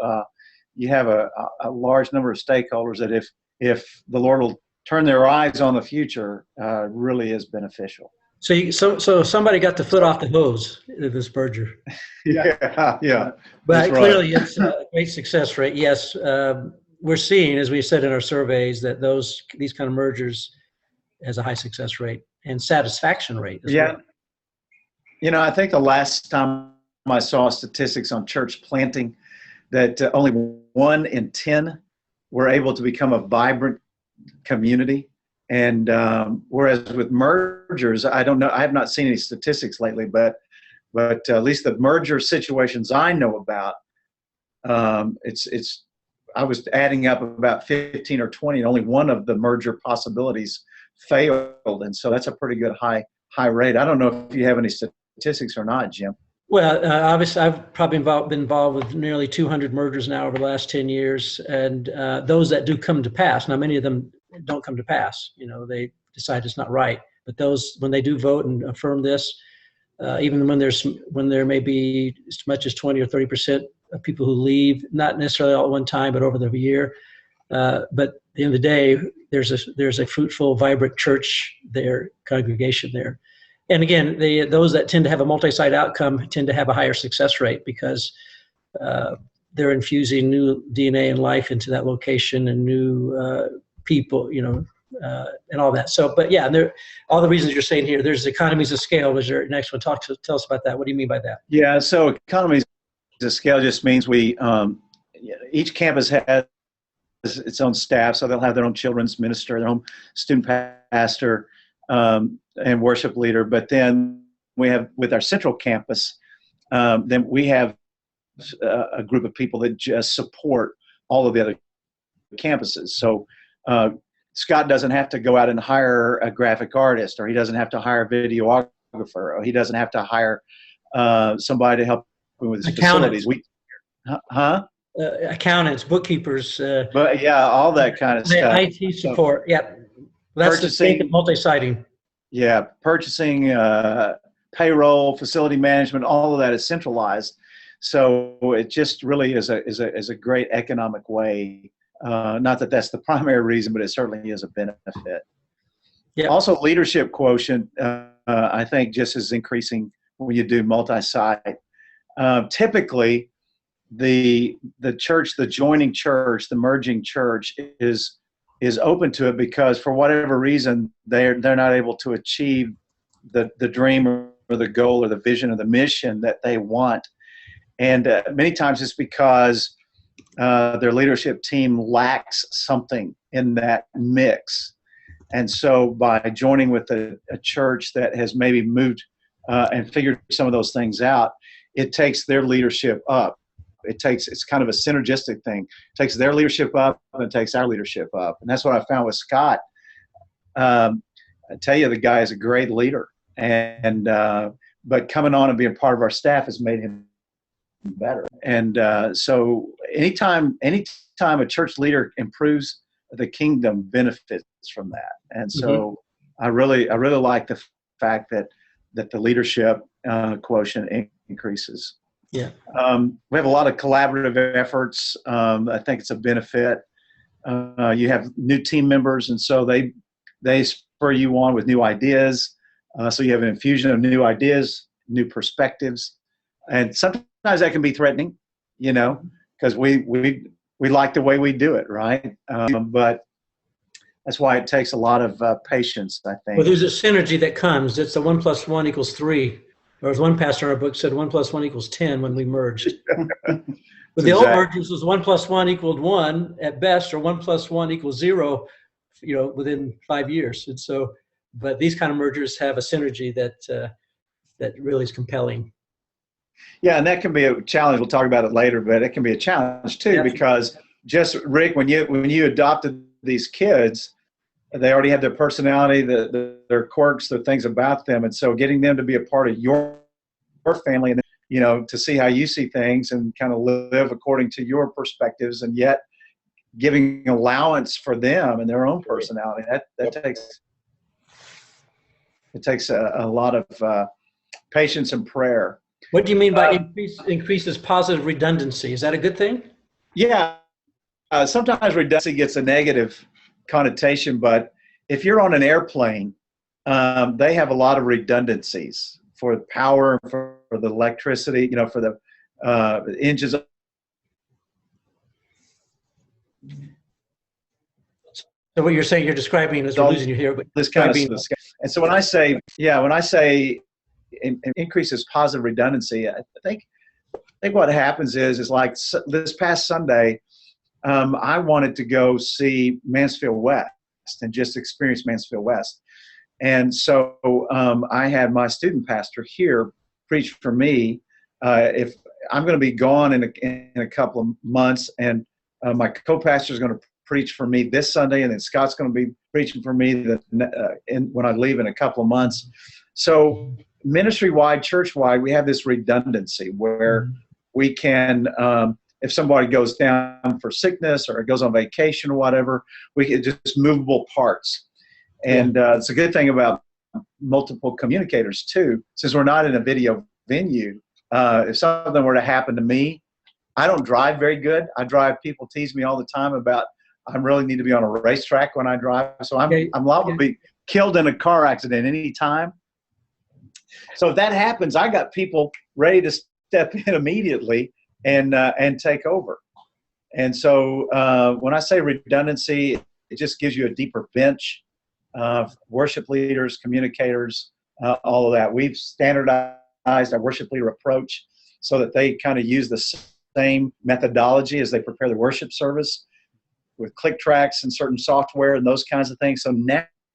you have a large number of stakeholders that if the Lord will turn their eyes on the future, really is beneficial. So somebody got the foot off the hose in this merger. Yeah, yeah. But That's right. clearly, it's a great success rate. Yes, we're seeing, as we said in our surveys, that these kind of mergers has a high success rate and satisfaction rate as Yeah. well. You know, I think the last time I saw statistics on church planting, that only 1 in 10 were able to become a vibrant community. And whereas with mergers, I don't know, I have not seen any statistics lately, but at least the merger situations I know about, I was adding up about 15 or 20, and only one of the merger possibilities failed. And so that's a pretty good high rate. I don't know if you have any statistics or not, Jim. Well, obviously, I've probably been involved with nearly 200 mergers now over the last 10 years, and those that do come to pass. Now, many of them don't come to pass. You know, they decide it's not right. But those, when they do vote and affirm this, even when there may be as much as 20 or 30% of people who leave, not necessarily all at one time, but over the year. But at the end of the day, there's a fruitful, vibrant church there, congregation there. And again, those that tend to have a multi-site outcome tend to have a higher success rate because they're infusing new DNA and life into that location and new people, and all that. So, but yeah, all the reasons you're saying here, there's economies of scale. Was your next one? Tell us about that. What do you mean by that? Yeah, so economies of scale just means each campus has its own staff, so they'll have their own children's minister, their own student pastor, and worship leader. But then we have, with our central campus, then we have a group of people that just support all of the other campuses. So Scott doesn't have to go out and hire a graphic artist, or he doesn't have to hire a videographer, or he doesn't have to hire somebody to help him with his facilities. Accountants, bookkeepers. But yeah, all that kind of stuff. IT support. Yeah, that's the stake of multi-siting. Yeah, purchasing, payroll, facility management, all of that is centralized. So it just really is a great economic way. Not that that's the primary reason, but it certainly is a benefit. Yeah. Also, leadership quotient, I think, just is increasing when you do multi-site. Typically, the church, the joining church, the merging church is open to it because for whatever reason they're not able to achieve the dream or the goal or the vision or the mission that they want, and many times it's because their leadership team lacks something in that mix. And so by joining with a church that has maybe moved and figured some of those things out, it takes their leadership up. It's kind of a synergistic thing. It takes their leadership up and it takes our leadership up. And that's what I found with Scott. I tell you, the guy is a great leader, but coming on and being part of our staff has made him better. And so anytime a church leader improves, the kingdom benefits from that. And so I really like the fact that the leadership quotient increases. Yeah. We have a lot of collaborative efforts. I think it's a benefit. You have new team members, and so they spur you on with new ideas. So you have an infusion of new ideas, new perspectives, and sometimes that can be threatening, because we like the way we do it, right? But that's why it takes a lot of patience, I think. Well, there's a synergy that comes. It's the 1 + 1 = 3. Or as one pastor in our book said, 1 + 1 = 10 when we merged. But the old mergers was 1 + 1 = 1 at best, or 1 + 1 = 0, within 5 years. And so, but these kind of mergers have a synergy that really is compelling. Yeah, and that can be a challenge. We'll talk about it later, but it can be a challenge too, because just Rick, when you adopted these kids, they already have their personality, their quirks, the things about them. And so getting them to be a part of your family and, to see how you see things and kind of live according to your perspectives, and yet giving allowance for them and their own personality, that takes a lot of patience and prayer. What do you mean by increases positive redundancy? Is that a good thing? Yeah. Sometimes redundancy gets a negative connotation, but if you're on an airplane they have a lot of redundancies for the power, for the electricity, for the engines. So what you're saying, you're describing as we're losing you here, but This kind of stuff. And so when I say increases positive redundancy, I think what happens is like this past Sunday, I wanted to go see Mansfield West and just experience Mansfield West. And so I had my student pastor here preach for me. If I'm going to be gone in a couple of months, and my co-pastor is going to preach for me this Sunday, and then Scott's going to be preaching for me when I leave in a couple of months. So ministry-wide, church-wide, we have this redundancy where we can, if somebody goes down for sickness or goes on vacation or whatever, we can just movable parts. And it's a good thing about multiple communicators too, since we're not in a video venue. If something were to happen to me, I don't drive very good. People tease me all the time about I really need to be on a racetrack when I drive. So I'm liable to be killed in a car accident any time. So if that happens, I got people ready to step in immediately and take over. And so when I say redundancy, it just gives you a deeper bench of worship leaders, communicators, all of that. We've standardized our worship leader approach so that they kind of use the same methodology as they prepare the worship service with click tracks and certain software and those kinds of things. So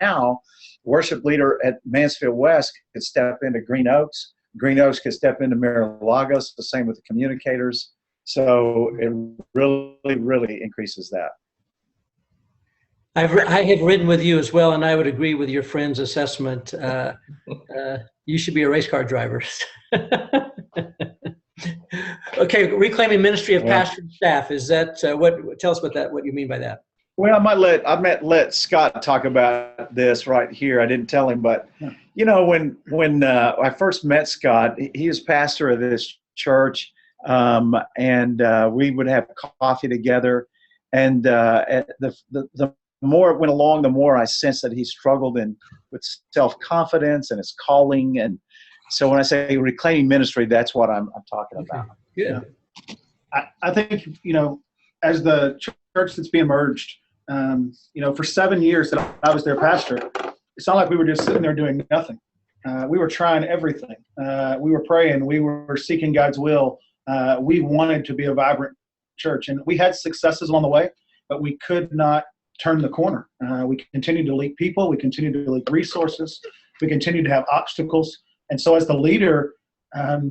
now worship leader at Mansfield West could step into Green Oaks. Green Oaks could step into Mar-a-Lagos, the same with the communicators. So it really, really increases that. I have ridden with you as well, and I would agree with your friend's assessment. You should be a race car driver. Okay, reclaiming ministry of pastor and staff. Is that tell us what you mean by that? Well, I might let Scott talk about this right here. I didn't tell him, but when I first met Scott, he was pastor of this church, and we would have coffee together. And the more it went along, the more I sensed that he struggled with self-confidence and his calling. And so when I say reclaiming ministry, that's what I'm talking about. Good. I think, as the church that's being merged, for 7 years that I was their pastor, it's not like we were just sitting there doing nothing. We were trying everything. We were praying. We were seeking God's will. We wanted to be a vibrant church, and we had successes along the way, but we could not turn the corner. We continued to leak people. We continued to leak resources. We continued to have obstacles. And so as the leader,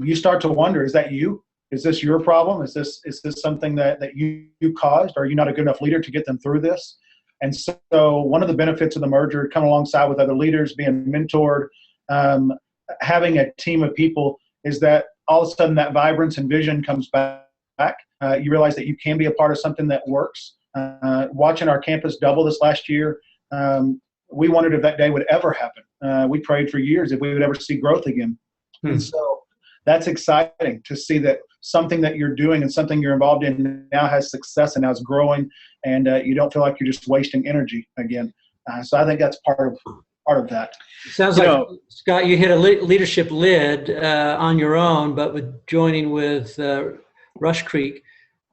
you start to wonder, is that you? Is this your problem? Is this something that you caused? Are you not a good enough leader to get them through this? And so one of the benefits of the merger, coming alongside with other leaders, being mentored, having a team of people, is that all of a sudden that vibrance and vision comes back. You realize that you can be a part of something that works. Watching our campus double this last year, we wondered if that day would ever happen. We prayed for years if we would ever see growth again. And so that's exciting to see that something that you're doing and something you're involved in now has success and now it's growing, and you don't feel like you're just wasting energy again. So I think that's part of that. Sounds like, Scott, you hit a leadership lid on your own, but with joining with Rush Creek,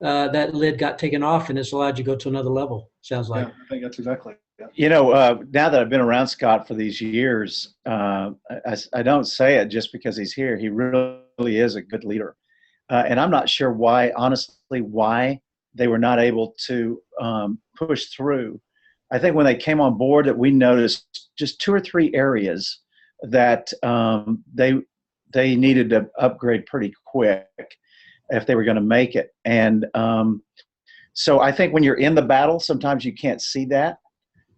that lid got taken off and it's allowed you to go to another level, sounds like. Yeah, I think that's exactly it. Now that I've been around Scott for these years, I don't say it just because he's here. He really is a good leader. And I'm not sure why they were not able to push through. I think when they came on board that we noticed just 2 or 3 areas that they needed to upgrade pretty quick if they were going to make it. And so I think when you're in the battle, sometimes you can't see that.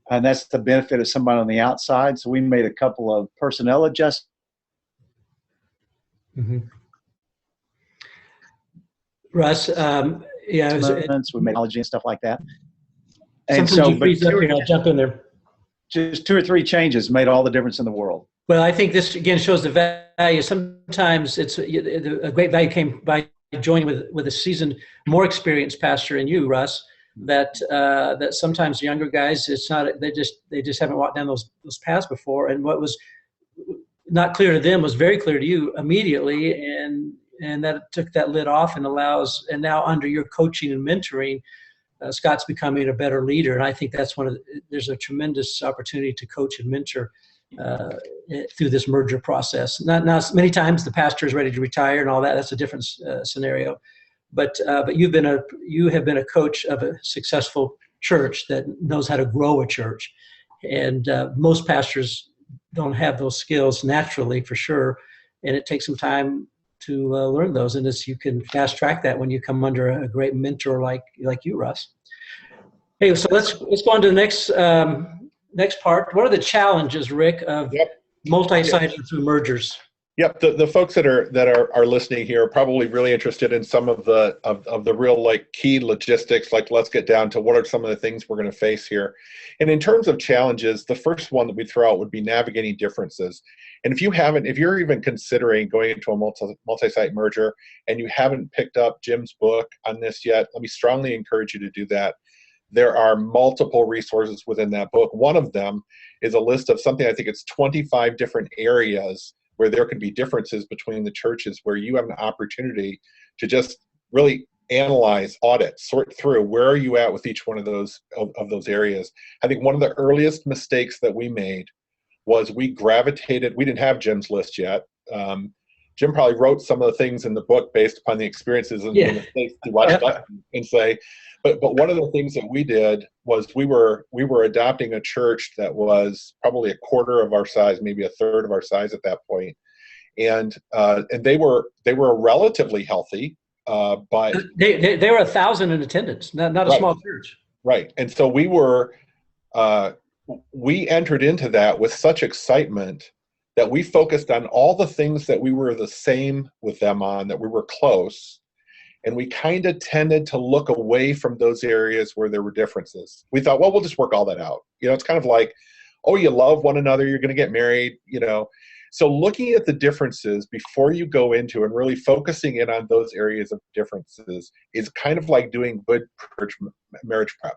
And that's the benefit of somebody on the outside. So we made a couple of personnel adjustments. Mm-hmm. Russ, we made technology and stuff like that. And sometimes so, you freeze up here, I'll jump in there. Just 2 or 3 changes made all the difference in the world. Well, I think this again shows the value. Sometimes a great value came by joining with a seasoned, more experienced pastor in you, Russ, that sometimes younger guys, it's not, they just haven't walked down those paths before. And what was not clear to them was very clear to you immediately, and that took that lid off and and now under your coaching and mentoring, Scott's becoming a better leader. And I think that's there's a tremendous opportunity to coach and mentor through this merger process. Now, many times the pastor is ready to retire and all that. That's a different scenario. But you have been a coach of a successful church that knows how to grow a church. And most pastors don't have those skills naturally, for sure. And it takes some time to learn those. And you can fast track that when you come under a great mentor like you, Russ. Hey, so let's go on to the next part. What are the challenges, Rick, of multi-siting through mergers? Yep, the folks that are listening here are probably really interested in some of the real like key logistics. Like, let's get down to what are some of the things we're going to face here. And in terms of challenges, the first one that we throw out would be navigating differences. And if you're even considering going into a multi-site merger and you haven't picked up Jim's book on this yet, let me strongly encourage you to do that. There are multiple resources within that book. One of them is a list of something, I think it's 25 different areas where there could be differences between the churches, where you have an opportunity to just really analyze, audit, sort through where are you at with each one of those areas. I think one of the earliest mistakes that we made was we didn't have Jim's list yet. Jim probably wrote some of the things in the book based upon the experiences and the mistakes he watched back and say, but one of the things that we did was we were adopting a church that was probably a quarter of our size, maybe a third of our size at that point. And they were relatively healthy, but they were 1,000 in attendance, not a small church. Right. And so we entered into that with such excitement that we focused on all the things that we were the same with them on, that we were close. And we kind of tended to look away from those areas where there were differences. We thought, well, we'll just work all that out. It's kind of like, oh, you love one another, you're going to get married, So looking at the differences before you go into and really focusing in on those areas of differences is kind of like doing good marriage prep,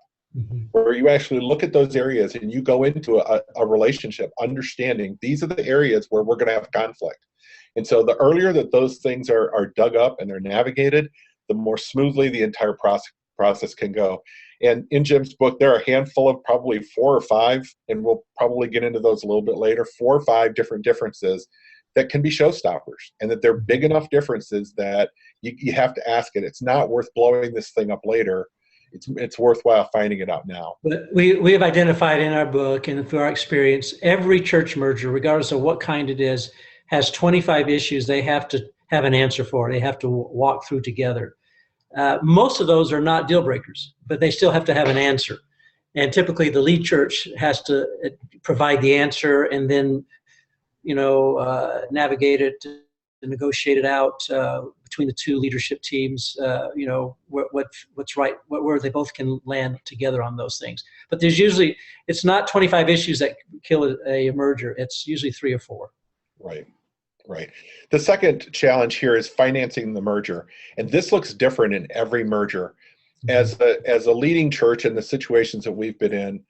where you actually look at those areas and you go into a relationship understanding these are the areas where we're going to have conflict. And so the earlier that those things are dug up and they're navigated, the more smoothly the entire process can go. And in Jim's book, there are a handful of probably 4 or 5, and we'll probably get into those a little bit later, 4 or 5 different differences that can be showstoppers, and that they're big enough differences that you have to ask it. It's not worth blowing this thing up later. It's worthwhile finding it out now. But we have identified in our book and through our experience, every church merger, regardless of what kind it is, has 25 issues they have to have an answer for. They have to walk through together. Most of those are not deal breakers, but they still have to have an answer. And typically the lead church has to provide the answer and then, navigate it and negotiate it out between the two leadership teams, what's right, where they both can land together on those things. But it's not 25 issues that kill a merger. It's usually 3 or 4. Right. The second challenge here is financing the merger. And this looks different in every merger. As a leading church in the situations that we've been in,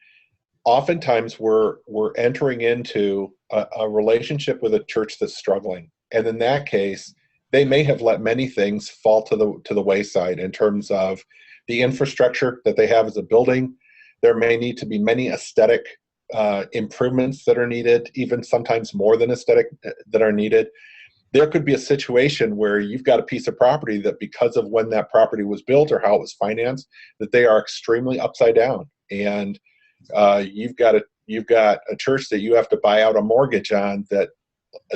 oftentimes we're entering into a relationship with a church that's struggling. And in that case, they may have let many things fall to the wayside in terms of the infrastructure that they have as a building. There may need to be many aesthetic improvements that are needed, even sometimes more than aesthetic that are needed. There could be a situation where you've got a piece of property that, because of when that property was built or how it was financed, that they are extremely upside down, and you've got a church that you have to buy out a mortgage on.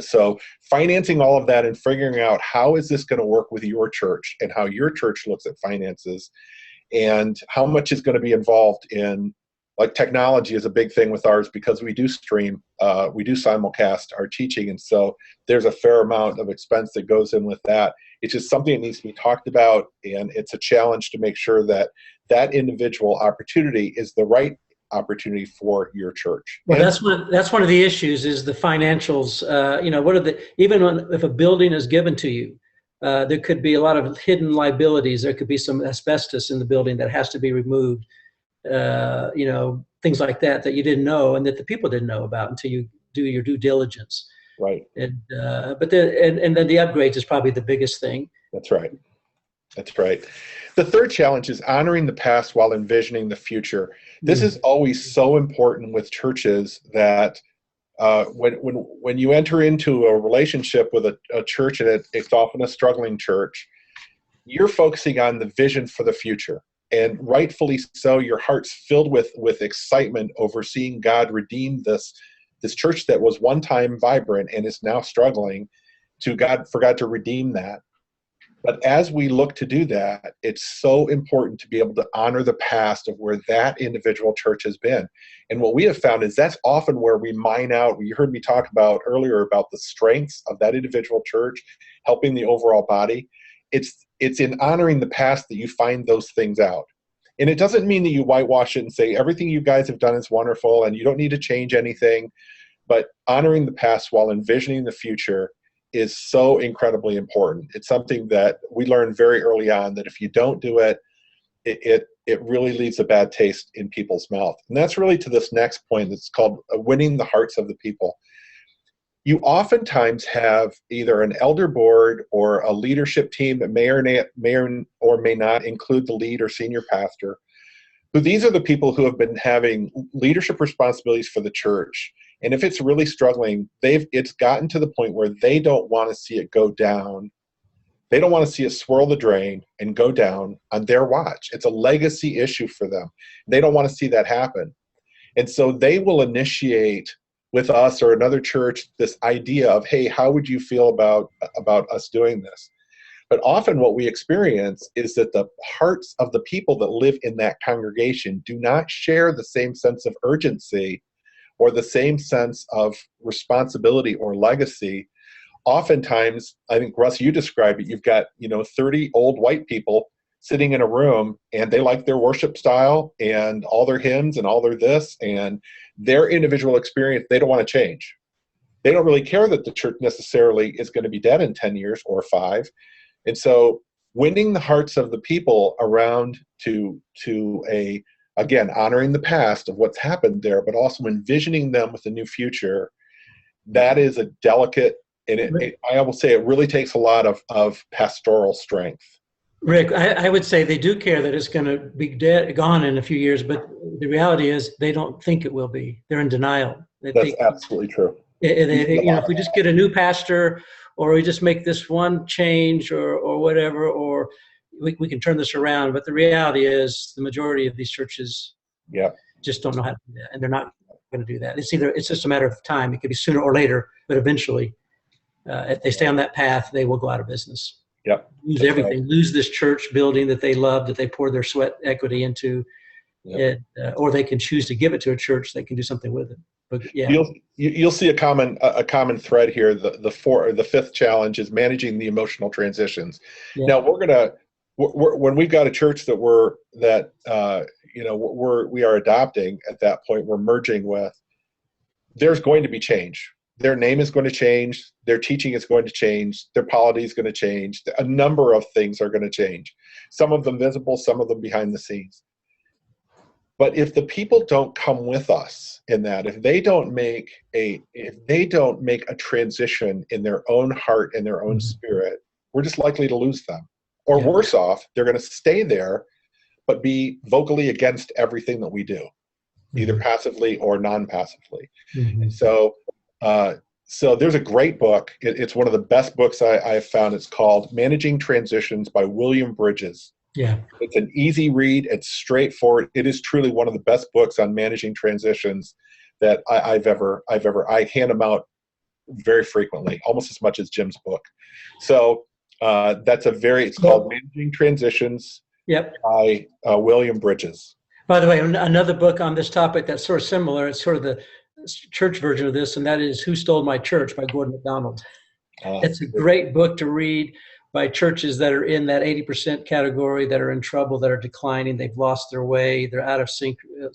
So financing all of that and figuring out how is this going to work with your church and how your church looks at finances, and how much is going to be involved in. Like, technology is a big thing with ours because we do stream, we do simulcast our teaching. And so there's a fair amount of expense that goes in with that. It's just something that needs to be talked about. And it's a challenge to make sure that that individual opportunity is the right opportunity for your church. Well, that's one of the issues is the financials. Even if a building is given to you, There could be a lot of hidden liabilities. There could be some asbestos in the building that has to be removed. Things like that you didn't know and that the people didn't know about until you do your due diligence. Right. And then the upgrades is probably the biggest thing. That's right. That's right. The third challenge is honoring the past while envisioning the future. This is always so important with churches that when you enter into a relationship with a church, and it's often a struggling church, you're focusing on the vision for the future. And rightfully so, your heart's filled with excitement over seeing God redeem this church that was one time vibrant and is now struggling for God to redeem that. But as we look to do that, it's so important to be able to honor the past of where that individual church has been. And what we have found is that's often where we mine out. You heard me talk about earlier about the strengths of that individual church, helping the overall body. It's in honoring the past that you find those things out. And it doesn't mean that you whitewash it and say everything you guys have done is wonderful and you don't need to change anything. But honoring the past while envisioning the future is so incredibly important. It's something that we learned very early on, that if you don't do it, it really leaves a bad taste in people's mouth. And that's really to this next point that's called winning the hearts of the people. You oftentimes have either an elder board or a leadership team that may or may not include the lead or senior pastor, who these are the people who have been having leadership responsibilities for the church. And if it's really struggling, it's gotten to the point where they don't want to see it go down. They don't want to see it swirl the drain and go down on their watch. It's a legacy issue for them. They don't want to see that happen. And so they will initiate with us or another church this idea of, hey, how would you feel about us doing this? But often what we experience is that the hearts of the people that live in that congregation do not share the same sense of urgency or the same sense of responsibility or legacy. Oftentimes, I think, Russ, you described it, you've got 30 old white people sitting in a room, and they like their worship style and all their hymns and all their this, and their individual experience, they don't want to change. They don't really care that the church necessarily is going to be dead in 10 years or 5. And so winning the hearts of the people around to again, honoring the past of what's happened there, but also envisioning them with a new future, that is a delicate, and I will say it really takes a lot of pastoral strength. Rick, I would say they do care that it's going to be gone in a few years, but the reality is they don't think it will be. They're in denial. That's absolutely true. If we just get a new pastor, or we just make this one change or whatever, or we can turn this around. But the reality is the majority of these churches just don't know how to do that, and they're not going to do that. It's just a matter of time. It could be sooner or later, but eventually, if they stay on that path, they will go out of business. Yep. Lose everything. Right. Lose this church building that they love, that they poured their sweat equity into, or they can choose to give it to a church that can do something with it. But you'll see a common thread here. The fifth challenge is managing the emotional transitions. Yeah. Now when we've got a church that we are adopting at that point, we're merging with, there's going to be change. Their name is going to change. Their teaching is going to change. Their polity is going to change. A number of things are going to change. Some of them visible, some of them behind the scenes. But if the people don't come with us in that, if they don't make a transition in their own heart and their own spirit, we're just likely to lose them. Or worse off, they're going to stay there, but be vocally against everything that we do, either passively or non-passively. Mm-hmm. And so there's a great book. It's one of the best books I've found. It's called Managing Transitions by William Bridges. Yeah. It's an easy read. It's straightforward. It is truly one of the best books on managing transitions that I've ever. I hand them out very frequently, almost as much as Jim's book. So it's called Managing Transitions by William Bridges. By the way, another book on this topic that's sort of similar, it's sort of the church version of this, and that is Who Stole My Church by Gordon MacDonald. It's a great book to read by churches that are in that 80% category, that are in trouble, that are declining, they've lost their way, they're out of sync, in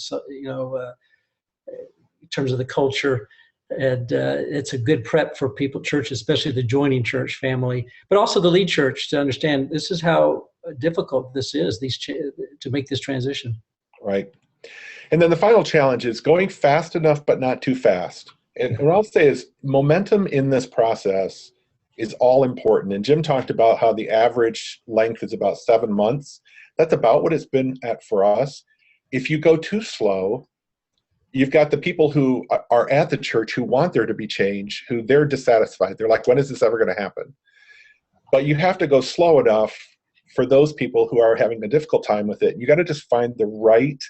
terms of the culture. And it's a good prep for people, church, especially the joining church family, but also the lead church, to understand this is how difficult this is, to make this transition. Right. And then the final challenge is going fast enough, but not too fast. And what I'll say is momentum in this process is all important. And Jim talked about how the average length is about 7 months. That's about what it's been at for us. If you go too slow, you've got the people who are at the church who want there to be change, who they're dissatisfied. They're like, when is this ever going to happen? But you have to go slow enough for those people who are having a difficult time with it. You got to just find the right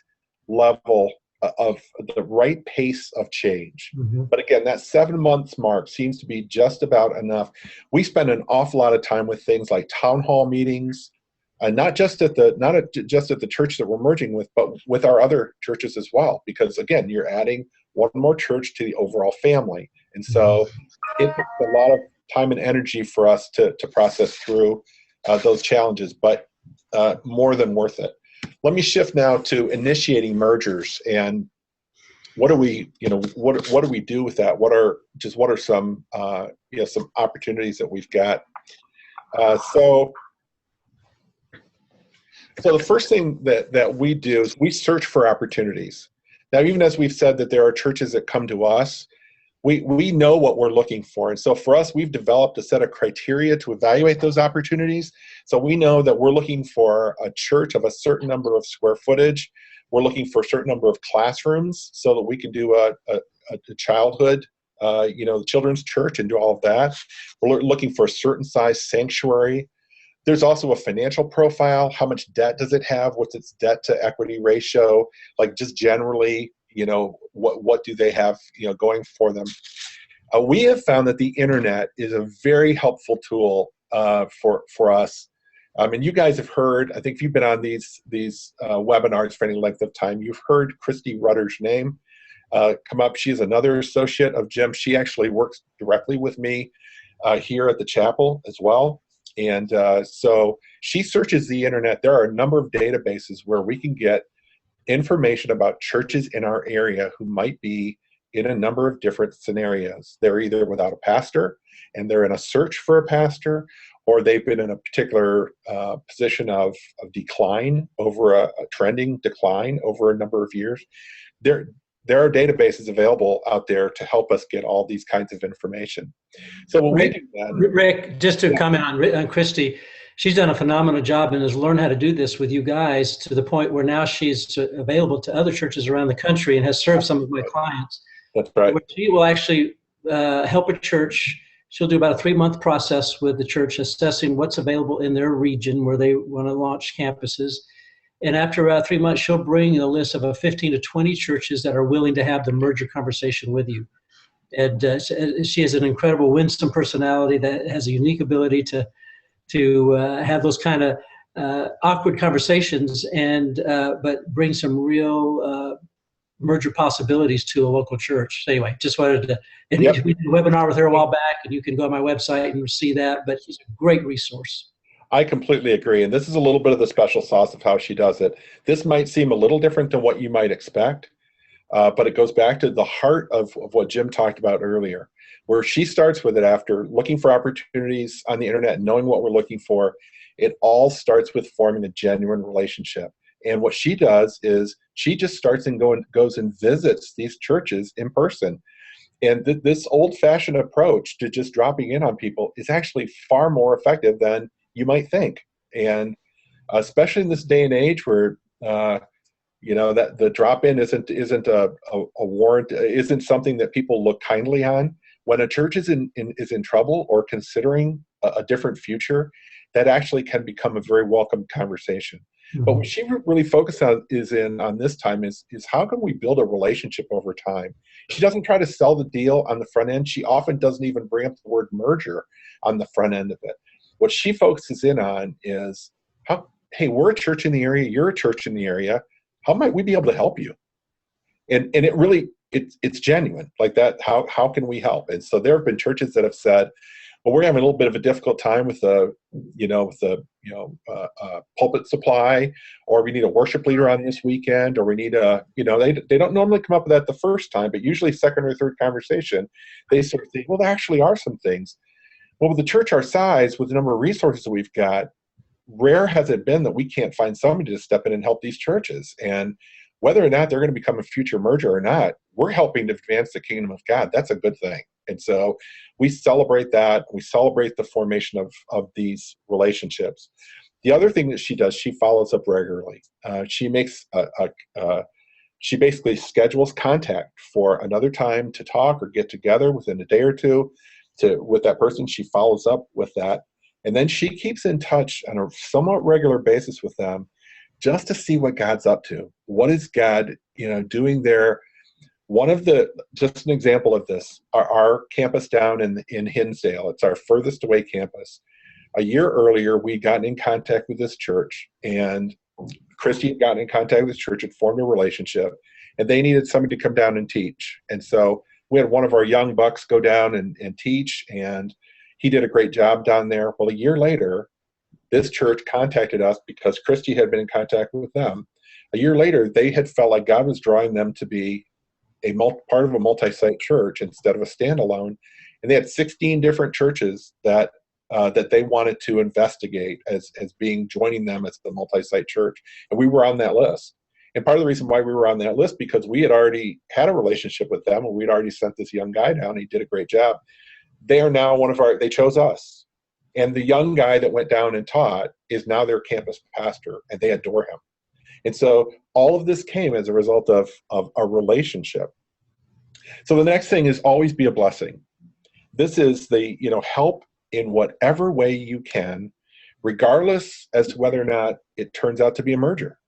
level of the right pace of change. Mm-hmm. But again, that 7 months mark seems to be just about enough. We spend an awful lot of time with things like town hall meetings, not just at the church that we're merging with, but with our other churches as well. Because again, you're adding one more church to the overall family, and so it takes a lot of time and energy for us to process through those challenges, but more than worth it. Let me shift now to initiating mergers, and what do we do with that? What are some some opportunities that we've got? So the first thing that we do is we search for opportunities. Now, even as we've said that there are churches that come to us, we know what we're looking for. And so for us, we've developed a set of criteria to evaluate those opportunities. So we know that we're looking for a church of a certain number of square footage. We're looking for a certain number of classrooms so that we can do a childhood, children's church and do all of that. We're looking for a certain size sanctuary. There's also a financial profile. How much debt does it have? What's its debt to equity ratio? Like just generally, what do they have, going for them? We have found that the internet is a very helpful tool for us. And you guys have heard, I think if you've been on these webinars for any length of time, you've heard Christy Rudder's name come up. She's another associate of Jim. She actually works directly with me here at the chapel as well. And so she searches the internet. There are a number of databases where we can get information about churches in our area who might be in a number of different scenarios. They're either without a pastor and they're in a search for a pastor, or they've been in a particular position of decline, over a trending decline over a number of years. There are databases available out there to help us get all these kinds of information. So what we do then, Rick, just to comment on Christy, she's done a phenomenal job and has learned how to do this with you guys to the point where now she's available to other churches around the country and has served some of my clients. That's right. Where she will actually help a church. She'll do about a 3-month process with the church, assessing what's available in their region where they want to launch campuses. And after 3 months, she'll bring a list of 15 to 20 churches that are willing to have the merger conversation with you. And she has an incredible winsome personality that has a unique ability to have those kind of awkward conversations but bring some real merger possibilities to a local church. So anyway, just wanted to, and Yep. we did a webinar with her a while back, and you can go on my website and see that, but she's a great resource. I completely agree. And this is a little bit of the special sauce of how she does it. This might seem a little different than what you might expect, but it goes back to the heart of what Jim talked about earlier, where she starts with it after looking for opportunities on the internet and knowing what we're looking for. It all starts with forming a genuine relationship. And what she does is she just starts and goes and visits these churches in person. And this old-fashioned approach to just dropping in on people is actually far more effective than you might think. And especially in this day and age where that the drop-in isn't a warrant, isn't something that people look kindly on. When a church is in trouble or considering a different future, that actually can become a very welcome conversation. Mm-hmm. But what she really focused on on this time is how can we build a relationship over time? She doesn't try to sell the deal on the front end. She often doesn't even bring up the word merger on the front end of it. What she focuses in on is, hey, we're a church in the area, you're a church in the area. How might we be able to help you? And it really, it's genuine like that. How can we help? And so there have been churches that have said, well, we're having a little bit of a difficult time with the pulpit supply, or we need a worship leader on this weekend, or we need they don't normally come up with that the first time, but usually second or third conversation, they sort of think, well, there actually are some things. Well, with the church our size, with the number of resources that we've got, rare has it been that we can't find somebody to step in and help these churches. And whether or not they're going to become a future merger or not, we're helping to advance the kingdom of God. That's a good thing. And so we celebrate that. We celebrate the formation of these relationships. The other thing that she does, she follows up regularly. She makes she basically schedules contact for another time to talk or get together within a day or two with that person. She follows up with that. And then she keeps in touch on a somewhat regular basis with them just to see what God's up to. What is God, doing there? Just an example of this, our campus down in Hinsdale, it's our furthest away campus. A year earlier, we'd gotten in contact with this church, and Christy had gotten in contact with this church, had formed a relationship, and they needed somebody to come down and teach. And so we had one of our young bucks go down and teach, and he did a great job down there. Well, a year later, this church contacted us because Christy had been in contact with them. A year later, they had felt like God was drawing them to be part of a multi-site church instead of a standalone. And they had 16 different churches that they wanted to investigate as joining them as the multi-site church. And we were on that list. And part of the reason why we were on that list, because we had already had a relationship with them, and we'd already sent this young guy down. He did a great job. They are now they chose us. And the young guy that went down and taught is now their campus pastor, and they adore him. And so all of this came as a result of a relationship. So the next thing is always be a blessing. This is help in whatever way you can, regardless as to whether or not it turns out to be a merger.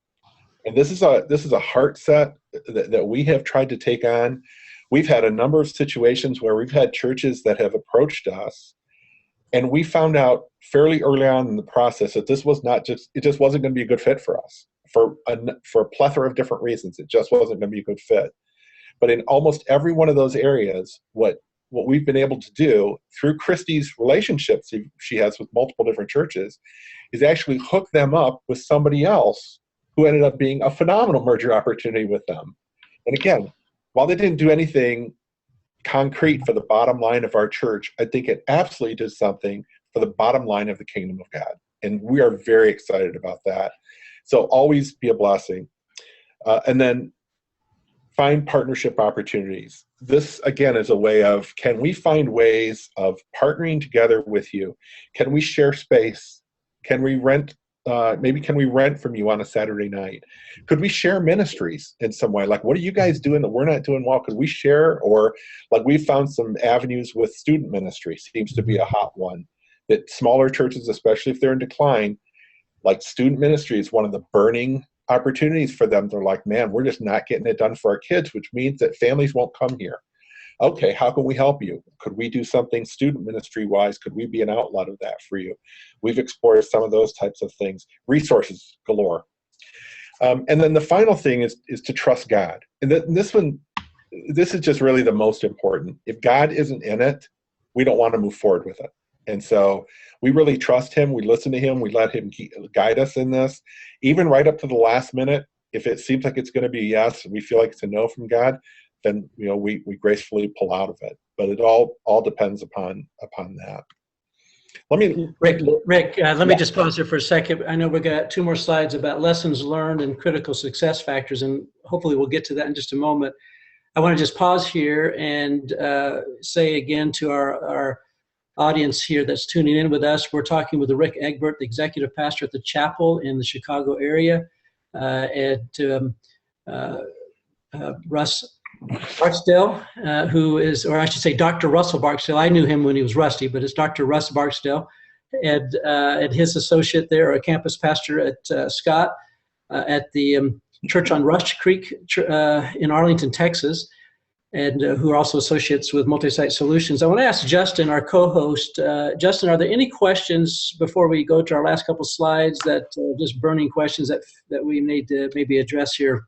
And this is a heart set that we have tried to take on. We've had a number of situations where we've had churches that have approached us, and we found out fairly early on in the process that it just wasn't going to be a good fit for us for a plethora of different reasons. It just wasn't going to be a good fit. But in almost every one of those areas, what we've been able to do through Christy's relationships she has with multiple different churches is actually hook them up with somebody else who ended up being a phenomenal merger opportunity with them. And again, while they didn't do anything concrete for the bottom line of our church, I think it absolutely did something for the bottom line of the kingdom of God. And we are very excited about that. So always be a blessing. And then find partnership opportunities. This, again, is a way of, can we find ways of partnering together with you? Can we share space? Can we rent? Maybe can we rent from you on a Saturday night? Could we share ministries in some way? Like, what are you guys doing that we're not doing well? Could we share? Or like, we found some avenues with student ministry, seems to be a hot one, that smaller churches, especially if they're in decline, like student ministry is one of the burning opportunities for them. They're like, man, we're just not getting it done for our kids, which means that families won't come here. Okay, how can we help you? Could we do something student ministry-wise? Could we be an outlet of that for you? We've explored some of those types of things. Resources galore. And then the final thing is to trust God. And this is just really the most important. If God isn't in it, we don't want to move forward with it. And so we really trust him. We listen to him. We let him guide us in this. Even right up to the last minute, if it seems like it's going to be a yes, we feel like it's a no from God, then we gracefully pull out of it. But it all depends upon that. Rick, let me just pause here for a second. I know we've got 2 more slides about lessons learned and critical success factors, and hopefully we'll get to that in just a moment. I want to just pause here and say again to our audience here that's tuning in with us, we're talking with Rick Egbert, the executive pastor at the chapel in the Chicago area, and Russ Barksdale, who is, or I should say Dr. Russell Barksdale. I knew him when he was Rusty, but it's Dr. Russ Barksdale, and his associate there, a campus pastor at Scott, at the church on Rush Creek in Arlington, Texas, and who are also associates with Multisite Solutions. I want to ask Justin, our co-host. Justin, are there any questions before we go to our last couple slides, that just burning questions that we need to maybe address here?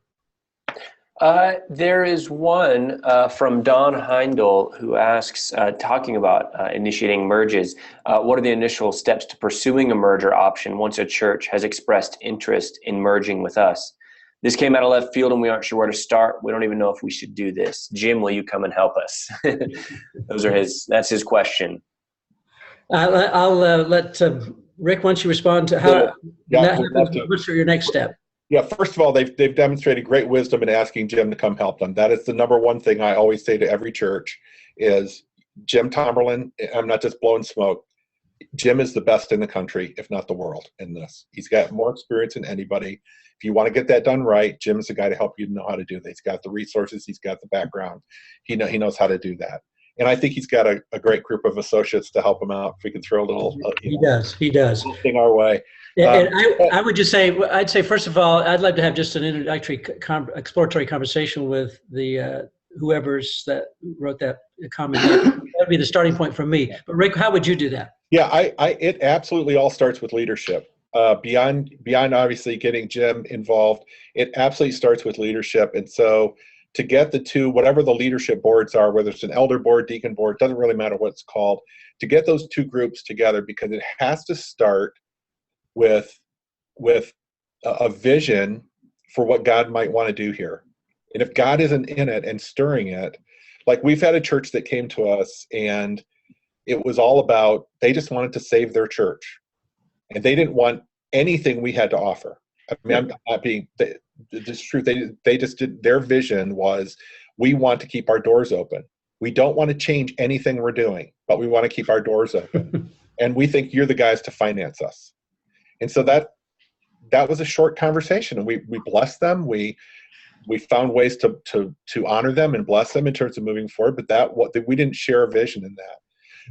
There is one from Don Heindel who asks, talking about initiating merges, what are the initial steps to pursuing a merger option once a church has expressed interest in merging with us? This came out of left field and we aren't sure where to start. We don't even know if we should do this. Jim, will you come and help us? That's his question. I'll let Rick, once you respond to how that happens, what's your next step? Yeah, first of all, they've demonstrated great wisdom in asking Jim to come help them. That is the number one thing I always say to every church is Jim Tomberlin, I'm not just blowing smoke, Jim is the best in the country, if not the world, in this. He's got more experience than anybody. If you want to get that done right, Jim's the guy to help you know how to do that. He's got the resources. He's got the background. He knows how to do that. And I think he's got a great group of associates to help him out. If we can throw a little, he does thing our way. And I would just say, I'd say, first of all, I'd like to have just an introductory, exploratory conversation with the whoever's that wrote that comment. That would be the starting point for me. But Rick, how would you do that? Yeah, it absolutely all starts with leadership. Beyond obviously getting Jim involved, it absolutely starts with leadership. And so to get the two, whatever the leadership boards are, whether it's an elder board, deacon board, doesn't really matter what it's called, to get those two groups together, because it has to start with a vision for what God might want to do here. And if God isn't in it and stirring it, like we've had a church that came to us and it was all about, they just wanted to save their church. And they didn't want anything we had to offer. I mean, I'm not being, the truth, they just did, their vision was, we want to keep our doors open. We don't want to change anything we're doing, but we want to keep our doors open. And we think you're the guys to finance us. And so that was a short conversation, and we blessed them. We found ways to honor them and bless them in terms of moving forward, but we didn't share a vision in that.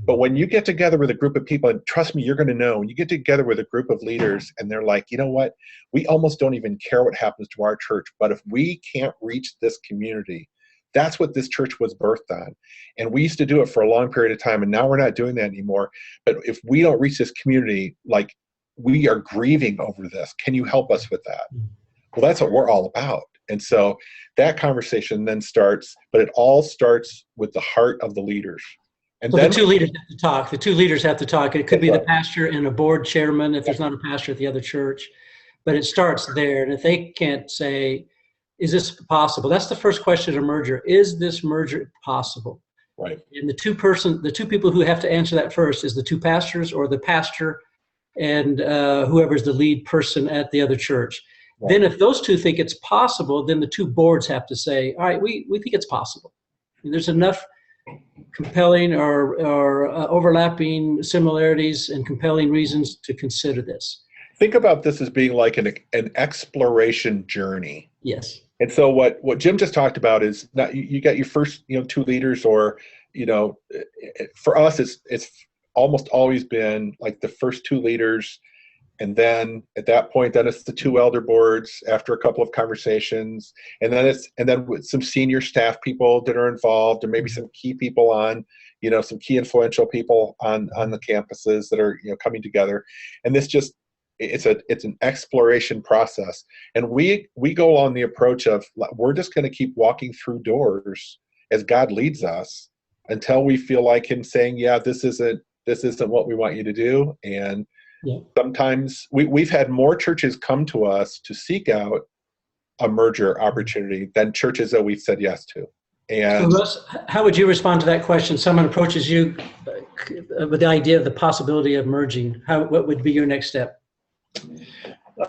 But when you get together with a group of people, and trust me, you're going to know, when you get together with a group of leaders and they're like, you know what, we almost don't even care what happens to our church, but if we can't reach this community, that's what this church was birthed on. And we used to do it for a long period of time, and now we're not doing that anymore. But if we don't reach this community, like, we are grieving over this. Can you help us with that? Well, that's what we're all about. And so that conversation then starts, but it all starts with the heart of the leaders. And so then the two leaders have to talk. The two leaders have to talk. It could be the pastor and a board chairman if there's not a pastor at the other church. But it starts there. And if they can't say, is this possible? That's the first question of merger. Is this merger possible? Right. And the two people who have to answer that first is the two pastors, or the pastor and whoever's the lead person at the other church. Right. Then if those two think it's possible, then the two boards have to say, all right, we think it's possible. And there's enough compelling or overlapping similarities and compelling reasons to consider this. Think about this as being like an exploration journey. Yes. And so what Jim just talked about is, not, you got your first two leaders, or for us it's almost always been like the first two leaders, and then at that point then it's the two elder boards after a couple of conversations, and then with some senior staff people that are involved, and maybe some key people on some key influential people on the campuses that are coming together. And this just it's an exploration process, and we go on the approach of, we're just going to keep walking through doors as God leads us until we feel like him saying, yeah, this isn't what we want you to do. And sometimes we've had more churches come to us to seek out a merger opportunity than churches that we've said yes to. And so Russ, how would you respond to that question? Someone approaches you with the idea of the possibility of merging. What would be your next step?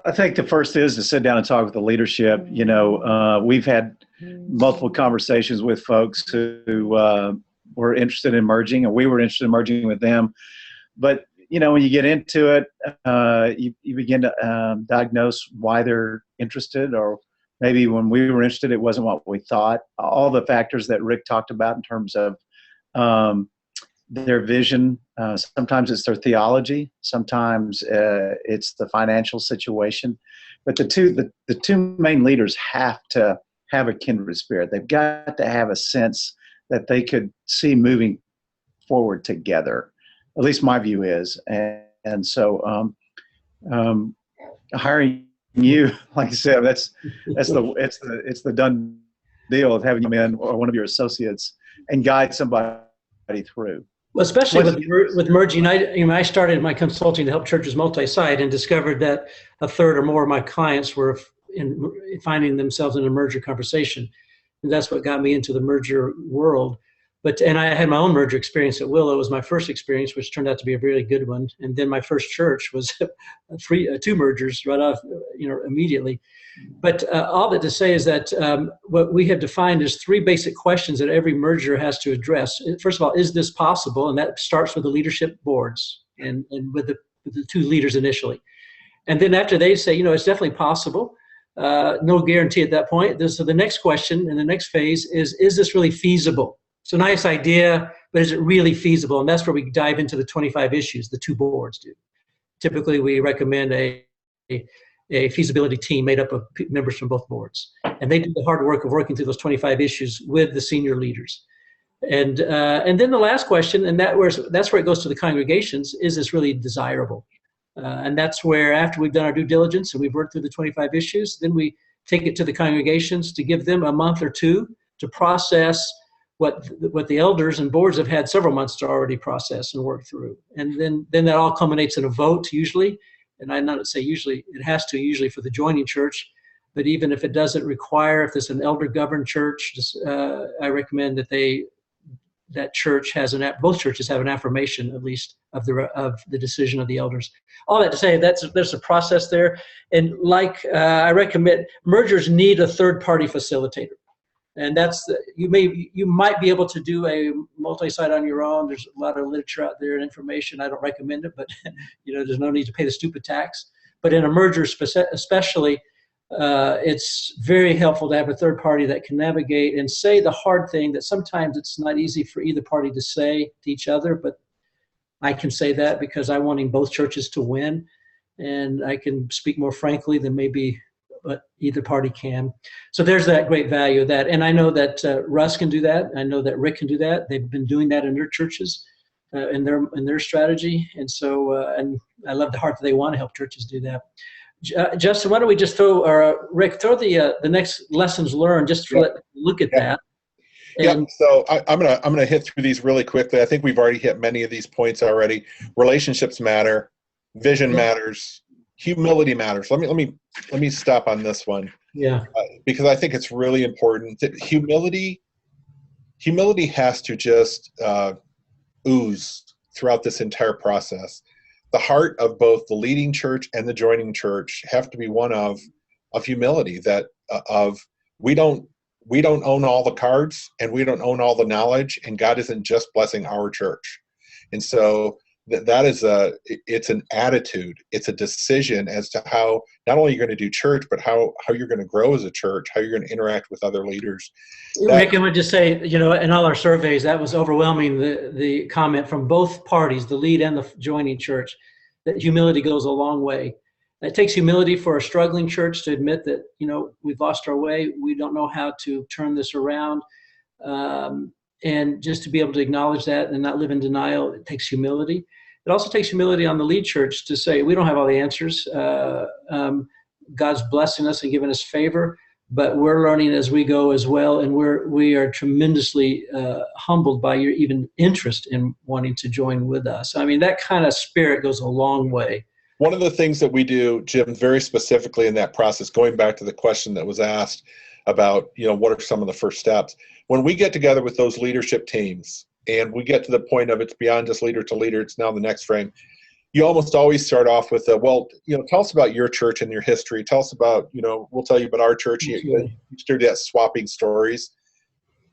I think the first is to sit down and talk with the leadership. We've had multiple conversations with folks who were interested in merging, and we were interested in merging with them. But when you get into it, you begin to diagnose why they're interested, or maybe when we were interested, it wasn't what we thought. All the factors that Rick talked about in terms of their vision. Sometimes it's their theology. Sometimes it's the financial situation. But the two main leaders have to have a kindred spirit. They've got to have a sense that they could see moving forward together. At least my view is. And so hiring you, like I said, it's the done deal of having you in or one of your associates and guide somebody through. Well, especially with merging, I started my consulting to help churches multi-site and discovered that a third or more of my clients were finding themselves in a merger conversation. And that's what got me into the merger world. And I had my own merger experience at Willow. It was my first experience, which turned out to be a really good one. And then my first church was two mergers right off, immediately. But all that to say is that what we have defined is three basic questions that every merger has to address. First of all, is this possible? And that starts with the leadership boards and with the two leaders initially. And then after they say, it's definitely possible, no guarantee at that point. So the next question in the next phase is this really feasible? It's a nice idea, but is it really feasible? And that's where we dive into the 25 issues the two boards do. Typically, we recommend a feasibility team made up of members from both boards. And they do the hard work of working through those 25 issues with the senior leaders. And then the last question, and that's where it goes to the congregations, is this really desirable? And that's where, after we've done our due diligence and we've worked through the 25 issues, then we take it to the congregations to give them a month or two to process what the elders and boards have had several months to already process and work through. And then that all culminates in a vote usually. And I not say usually, it has to usually for the joining church, but even if it doesn't require, if it's an elder governed church, I recommend that church has both churches have an affirmation at least of the decision of the elders. All that to say, there's a process there. And I recommend, mergers need a third party facilitator. And you might be able to do a multi-site on your own. There's a lot of literature out there and information. I don't recommend it, but there's no need to pay the stupid tax. But in a merger especially, it's very helpful to have a third party that can navigate and say the hard thing that sometimes it's not easy for either party to say to each other, but I can say that because I'm wanting both churches to win, and I can speak more frankly than maybe but either party can. So there's that great value of that. And I know that Russ can do that. I know that Rick can do that. They've been doing that in their churches, in their strategy. And so, and I love the heart that they want to help churches do that. Justin, why don't we just Rick, throw the next lessons learned, just to look at that. And so I'm gonna hit through these really quickly. I think we've already hit many of these points already. Relationships matter, vision matters, humility matters. Let me stop on this one. Yeah. Because I think it's really important that humility has to just ooze throughout this entire process. The heart of both the leading church and the joining church have to be one of humility, that we don't own all the cards and we don't own all the knowledge, and God isn't just blessing our church. And so that is it's an attitude, it's a decision as to how not only you're going to do church, but how you're going to grow as a church, how you're going to interact with other leaders. Rick, I would just say, in all our surveys, that was overwhelming, the comment from both parties, the lead and the joining church, that humility goes a long way. It takes humility for a struggling church to admit that, we've lost our way, we don't know how to turn this around. And just to be able to acknowledge that and not live in denial, it takes humility. It also takes humility on the lead church to say, we don't have all the answers. God's blessing us and giving us favor, but we're learning as we go as well. And we are tremendously humbled by your even interest in wanting to join with us. I mean, that kind of spirit goes a long way. One of the things that we do, Jim, very specifically in that process, going back to the question that was asked about, what are some of the first steps? When we get together with those leadership teams and we get to the point of it's beyond just leader to leader, it's now the next frame, you almost always start off with, tell us about your church and your history. Tell us about, we'll tell you about our church. You do that swapping stories.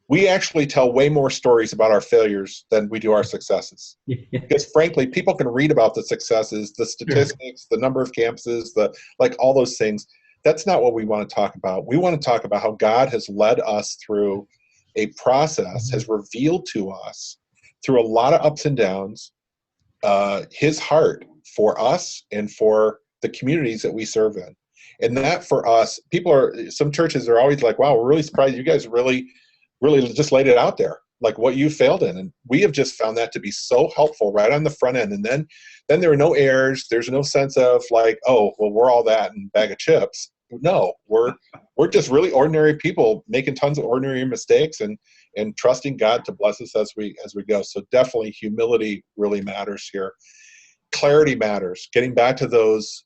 We actually tell way more stories about our failures than we do our successes. Because frankly, people can read about the successes, the statistics, the number of campuses, all those things. That's not what we want to talk about. We want to talk about how God has led us through a process, has revealed to us through a lot of ups and downs, his heart for us and for the communities that we serve in. And that for us, some churches are always like, wow, we're really surprised you guys really just laid it out there, like what you failed in. And we have just found that to be so helpful right on the front end. And then there are no errors. There's no sense of we're all that and bag of chips. No, we're just really ordinary people making tons of ordinary mistakes and trusting God to bless us as we go. So definitely humility really matters here. Clarity matters. Getting back to those,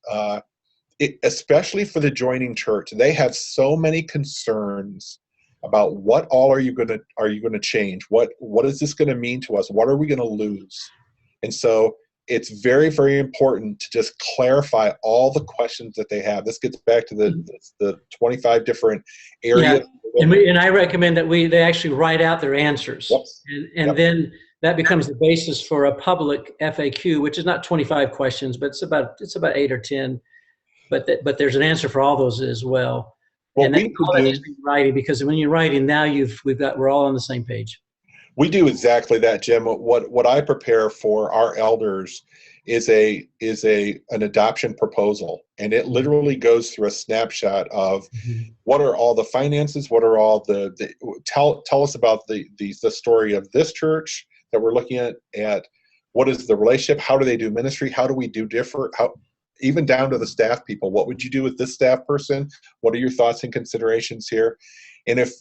especially for the joining church, they have so many concerns about what all are you going to change? What is this going to mean to us? What are we going to lose? And so it's very, very important to just clarify all the questions that they have. This gets back to the 25 different areas. Yeah. And I recommend that they actually write out their answers. Yep. And then that becomes the basis for a public FAQ, which is not 25 questions, but it's about 8 or 10. But there's an answer for all those as well. Well, and all that needs to be writing, because when you're writing now, we're all on the same page. We do exactly that, Jim. What I prepare for our elders is an adoption proposal, and it literally goes through a snapshot of what are all the finances, what are all tell us about the story of this church that we're looking at what is the relationship, how do they do ministry, how do we do different, how even down to the staff people, what would you do with this staff person, what are your thoughts and considerations here? And if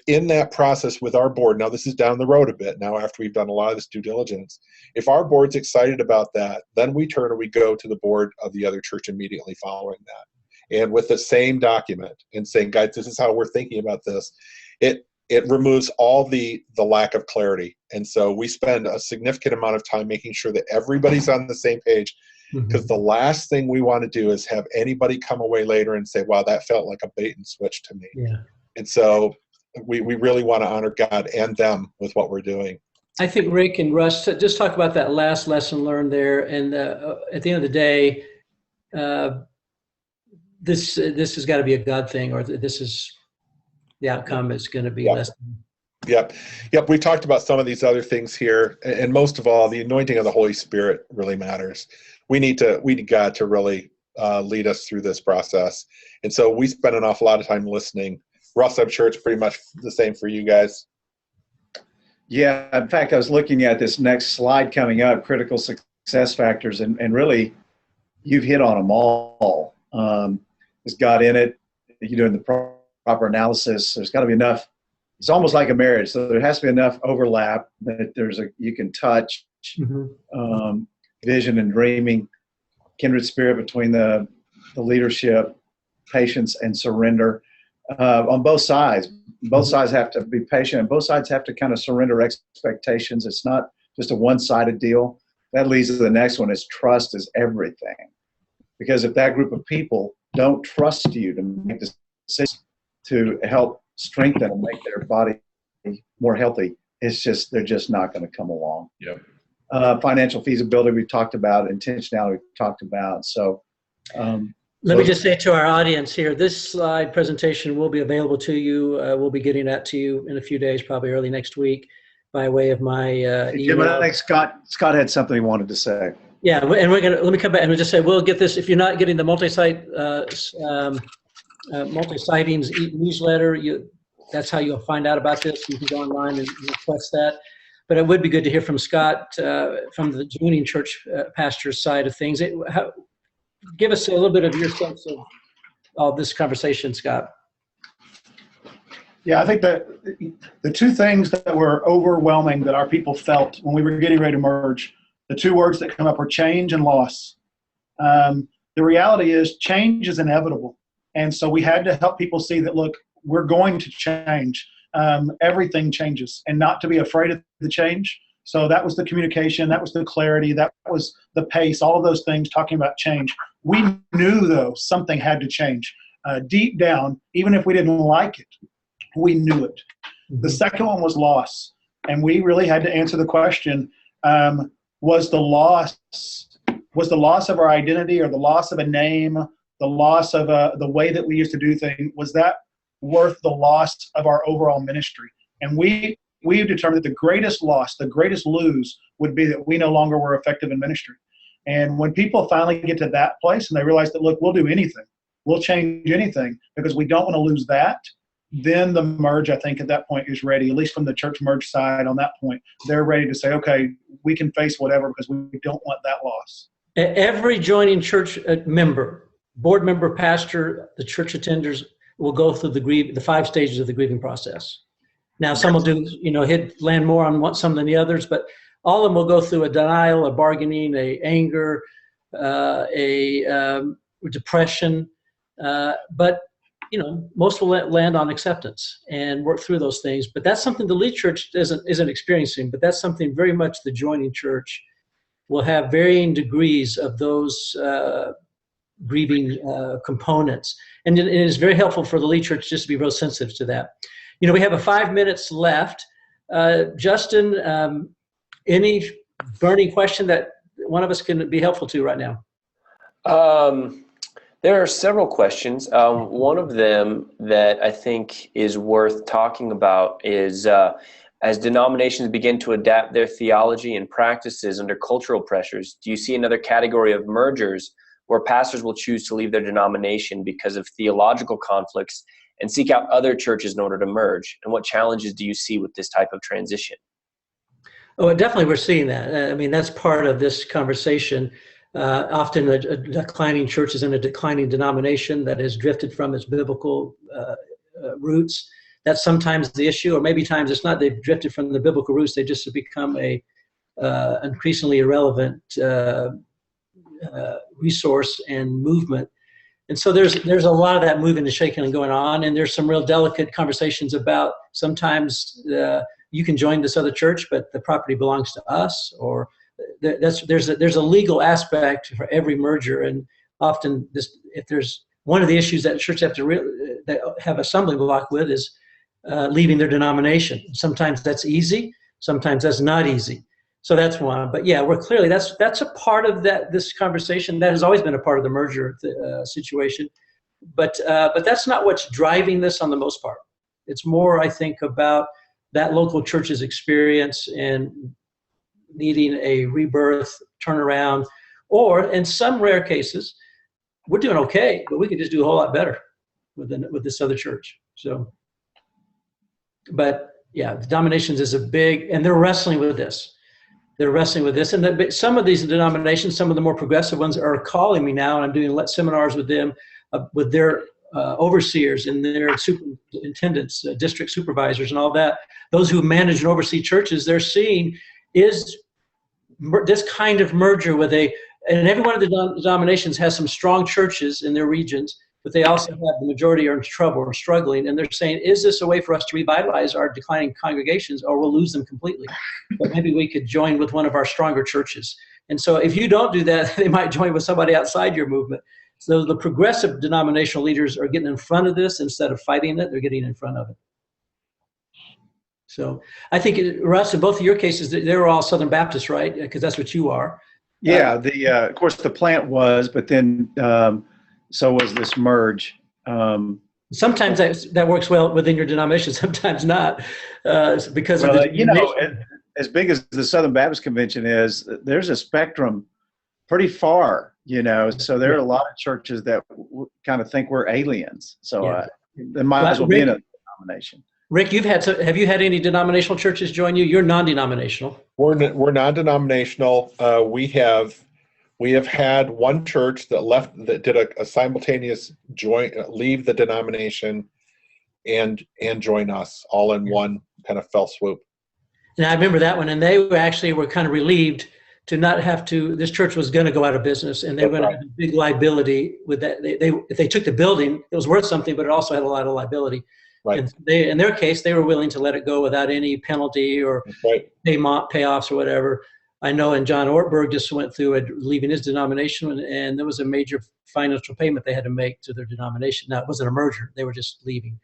in that process with our board, now this is down the road a bit now after we've done a lot of this due diligence, if our board's excited about that, then we go to the board of the other church immediately following that. And with the same document and saying, guys, this is how we're thinking about this, it removes all the lack of clarity. And so we spend a significant amount of time making sure that everybody's on the same page, because the last thing we want to do is have anybody come away later and say, wow, that felt like a bait and switch to me. Yeah. And so we really want to honor God and them with what we're doing. I think Rick and Russ, just talk about that last lesson learned there. And at the end of the day, this has got to be a God thing, or this is the outcome is going to be less. Yep. We talked about some of these other things here, and most of all, the anointing of the Holy Spirit really matters. We need God to really lead us through this process, and so we spend an awful lot of time listening. Russ, I'm sure it's pretty much the same for you guys. Yeah, in fact, I was looking at this next slide coming up, critical success factors, and really, you've hit on them all. There's God in it. You're doing the proper analysis. There's got to be enough. It's almost like a marriage, so there has to be enough overlap that you can touch, vision and dreaming, kindred spirit between the leadership, patience and surrender. On both sides. Both sides have to be patient, and both sides have to kind of surrender expectations. It's not just a one-sided deal. That leads to the next one, is trust is everything. Because if that group of people don't trust you to make decisions to help strengthen and make their body more healthy, they're just not going to come along. Yep. Financial feasibility we've talked about, intentionality we've talked about. So let me just say to our audience here, this slide presentation will be available to you. We'll be getting that to you in a few days, probably early next week, by way of my email. I think Scott had something he wanted to say. Yeah, and let me come back and we'll just say, we'll get this. If you're not getting the Multisitings newsletter, that's how you'll find out about this. You can go online and request that. But it would be good to hear from Scott from the joining church pastor's side of things. Give us a little bit of your sense of this conversation, Scott. Yeah, I think that the two things that were overwhelming that our people felt when we were getting ready to merge, the two words that come up were change and loss. The reality is change is inevitable. And so we had to help people see that, look, we're going to change. Everything changes, and not to be afraid of the change. So that was the communication, that was the clarity, that was the pace, all of those things talking about change. We knew, though, something had to change. Deep down, even if we didn't like it, we knew it. The second one was loss. And we really had to answer the question, was the loss of our identity, or the loss of a name, the loss of the way that we used to do things, was that worth the loss of our overall ministry? And we determined that the greatest loss, the greatest lose, would be that we no longer were effective in ministry. And when people finally get to that place and they realize that, look, we'll do anything, we'll change anything because we don't want to lose that, then the merge, I think, at that point is ready, at least from the church merge side on that point. They're ready to say, okay, we can face whatever because we don't want that loss. Every joining church member board member, pastor, the church attenders will go through the 5 stages of the grieving process. Now, some will do, land more on some than the others, but all of them will go through a denial, a bargaining, a anger, a depression. But most will land on acceptance and work through those things. But that's something the lead church isn't experiencing. But that's something very much the joining church will have varying degrees of those grieving components. And it is very helpful for the lead church just to be real sensitive to that. We have 5 minutes left. Justin, any burning question that one of us can be helpful to right now? There are several questions. One of them that I think is worth talking about is as denominations begin to adapt their theology and practices under cultural pressures, do you see another category of mergers where pastors will choose to leave their denomination because of theological conflicts and seek out other churches in order to merge? And what challenges do you see with this type of transition? Oh, definitely we're seeing that. I mean, that's part of this conversation. Often a declining church is in a declining denomination that has drifted from its biblical roots. That's sometimes the issue, or maybe times it's not they've drifted from the biblical roots, they just have become a increasingly irrelevant resource and movement. And so there's a lot of that moving and shaking and going on, and there's some real delicate conversations about sometimes you can join this other church, but the property belongs to us, or there's a legal aspect for every merger. And often if there's one of the issues that church have to have a stumbling block with is leaving their denomination. Sometimes that's easy, sometimes that's not easy. So that's one. But yeah, we're clearly that's a part of this conversation that has always been a part of the merger situation. But that's not what's driving this on the most part. It's more, I think, about that local church's experience and needing a rebirth, turnaround, or in some rare cases, we're doing okay, but we could just do a whole lot better with this other church. So, but yeah, the denominations is a big, and they're wrestling with this. And some of these denominations, some of the more progressive ones, are calling me now, and I'm doing seminars with them, with their overseers and their superintendents, district supervisors, and all that. Those who manage and oversee churches, they're seeing is this kind of merger and every one of the denominations has some strong churches in their regions, but they also have the majority are in trouble or struggling. And they're saying, is this a way for us to revitalize our declining congregations, or we'll lose them completely? But maybe we could join with one of our stronger churches. And so if you don't do that, they might join with somebody outside your movement. So the progressive denominational leaders are getting in front of this instead of fighting it. They're getting in front of it. So I think, Russ, in both of your cases, they were all Southern Baptists, right? Because that's what you are. Yeah, of course the plant was, but then so was this merge. Sometimes that works well within your denomination, sometimes not, because of as big as the Southern Baptist Convention is, there's a spectrum pretty far, so there are a lot of churches that kind of think we're aliens. So they might as well be in a denomination. Rick, have you had any denominational churches join you? You're non-denominational. We're non-denominational. We have had one church that did a simultaneous leave the denomination and join us all in one kind of fell swoop. And I remember that one, and they were kind of relieved to not have to. This church was going to go out of business, and they were going to have a big liability with that. If they took the building, it was worth something, but it also had a lot of liability. Right. And in their case, they were willing to let it go without any penalty or payoffs or whatever. I know, and John Ortberg just went through leaving his denomination, and there was a major financial payment they had to make to their denomination. Now, it wasn't a merger; they were just leaving.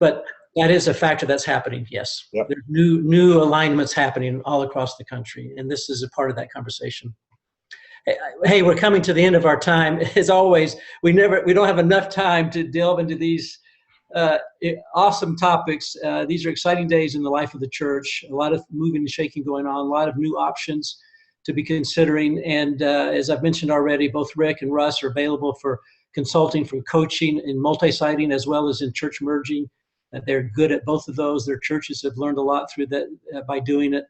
But that is a factor that's happening. Yes, There's new alignments happening all across the country, and this is a part of that conversation. Hey, we're coming to the end of our time. As always, we don't have enough time to delve into these awesome topics. These are exciting days in the life of the church. A lot of moving and shaking going on, a lot of new options to be considering. And as I've mentioned already, both Rick and Russ are available for consulting, for coaching in multi-siting as well as in church merging. They're good at both of those. Their churches have learned a lot through that by doing it.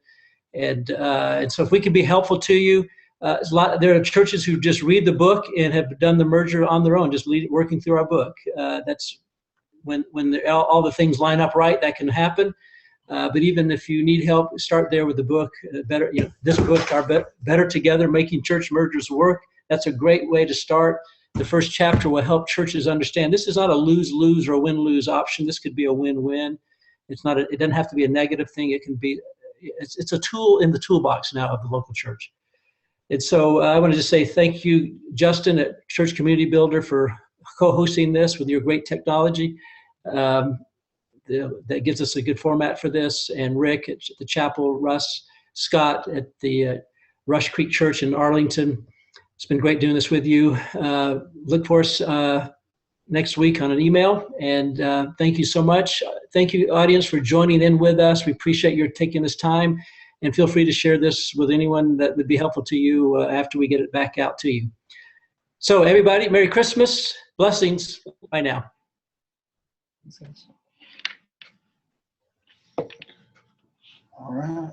And so if we can be helpful to you, There are churches who just read the book and have done the merger on their own, just working through our book. That's when all the things line up right, that can happen. But even if you need help, start there with the book. This book, Better Together, Making Church Mergers Work. That's a great way to start. The first chapter will help churches understand this is not a lose-lose or a win-lose option. This could be a win-win. It doesn't have to be a negative thing. It can be. It's a tool in the toolbox now of the local church. And so I want to just say thank you, Justin, at Church Community Builder, for co-hosting this with your great technology. That gives us a good format for this. And Rick at the chapel, Russ, Scott at the Rush Creek Church in Arlington. It's been great doing this with you. Look for us next week on an email. And thank you so much. Thank you, audience, for joining in with us. We appreciate your taking this time. And feel free to share this with anyone that would be helpful to you after we get it back out to you. So everybody, Merry Christmas. Blessings. Bye now. All right.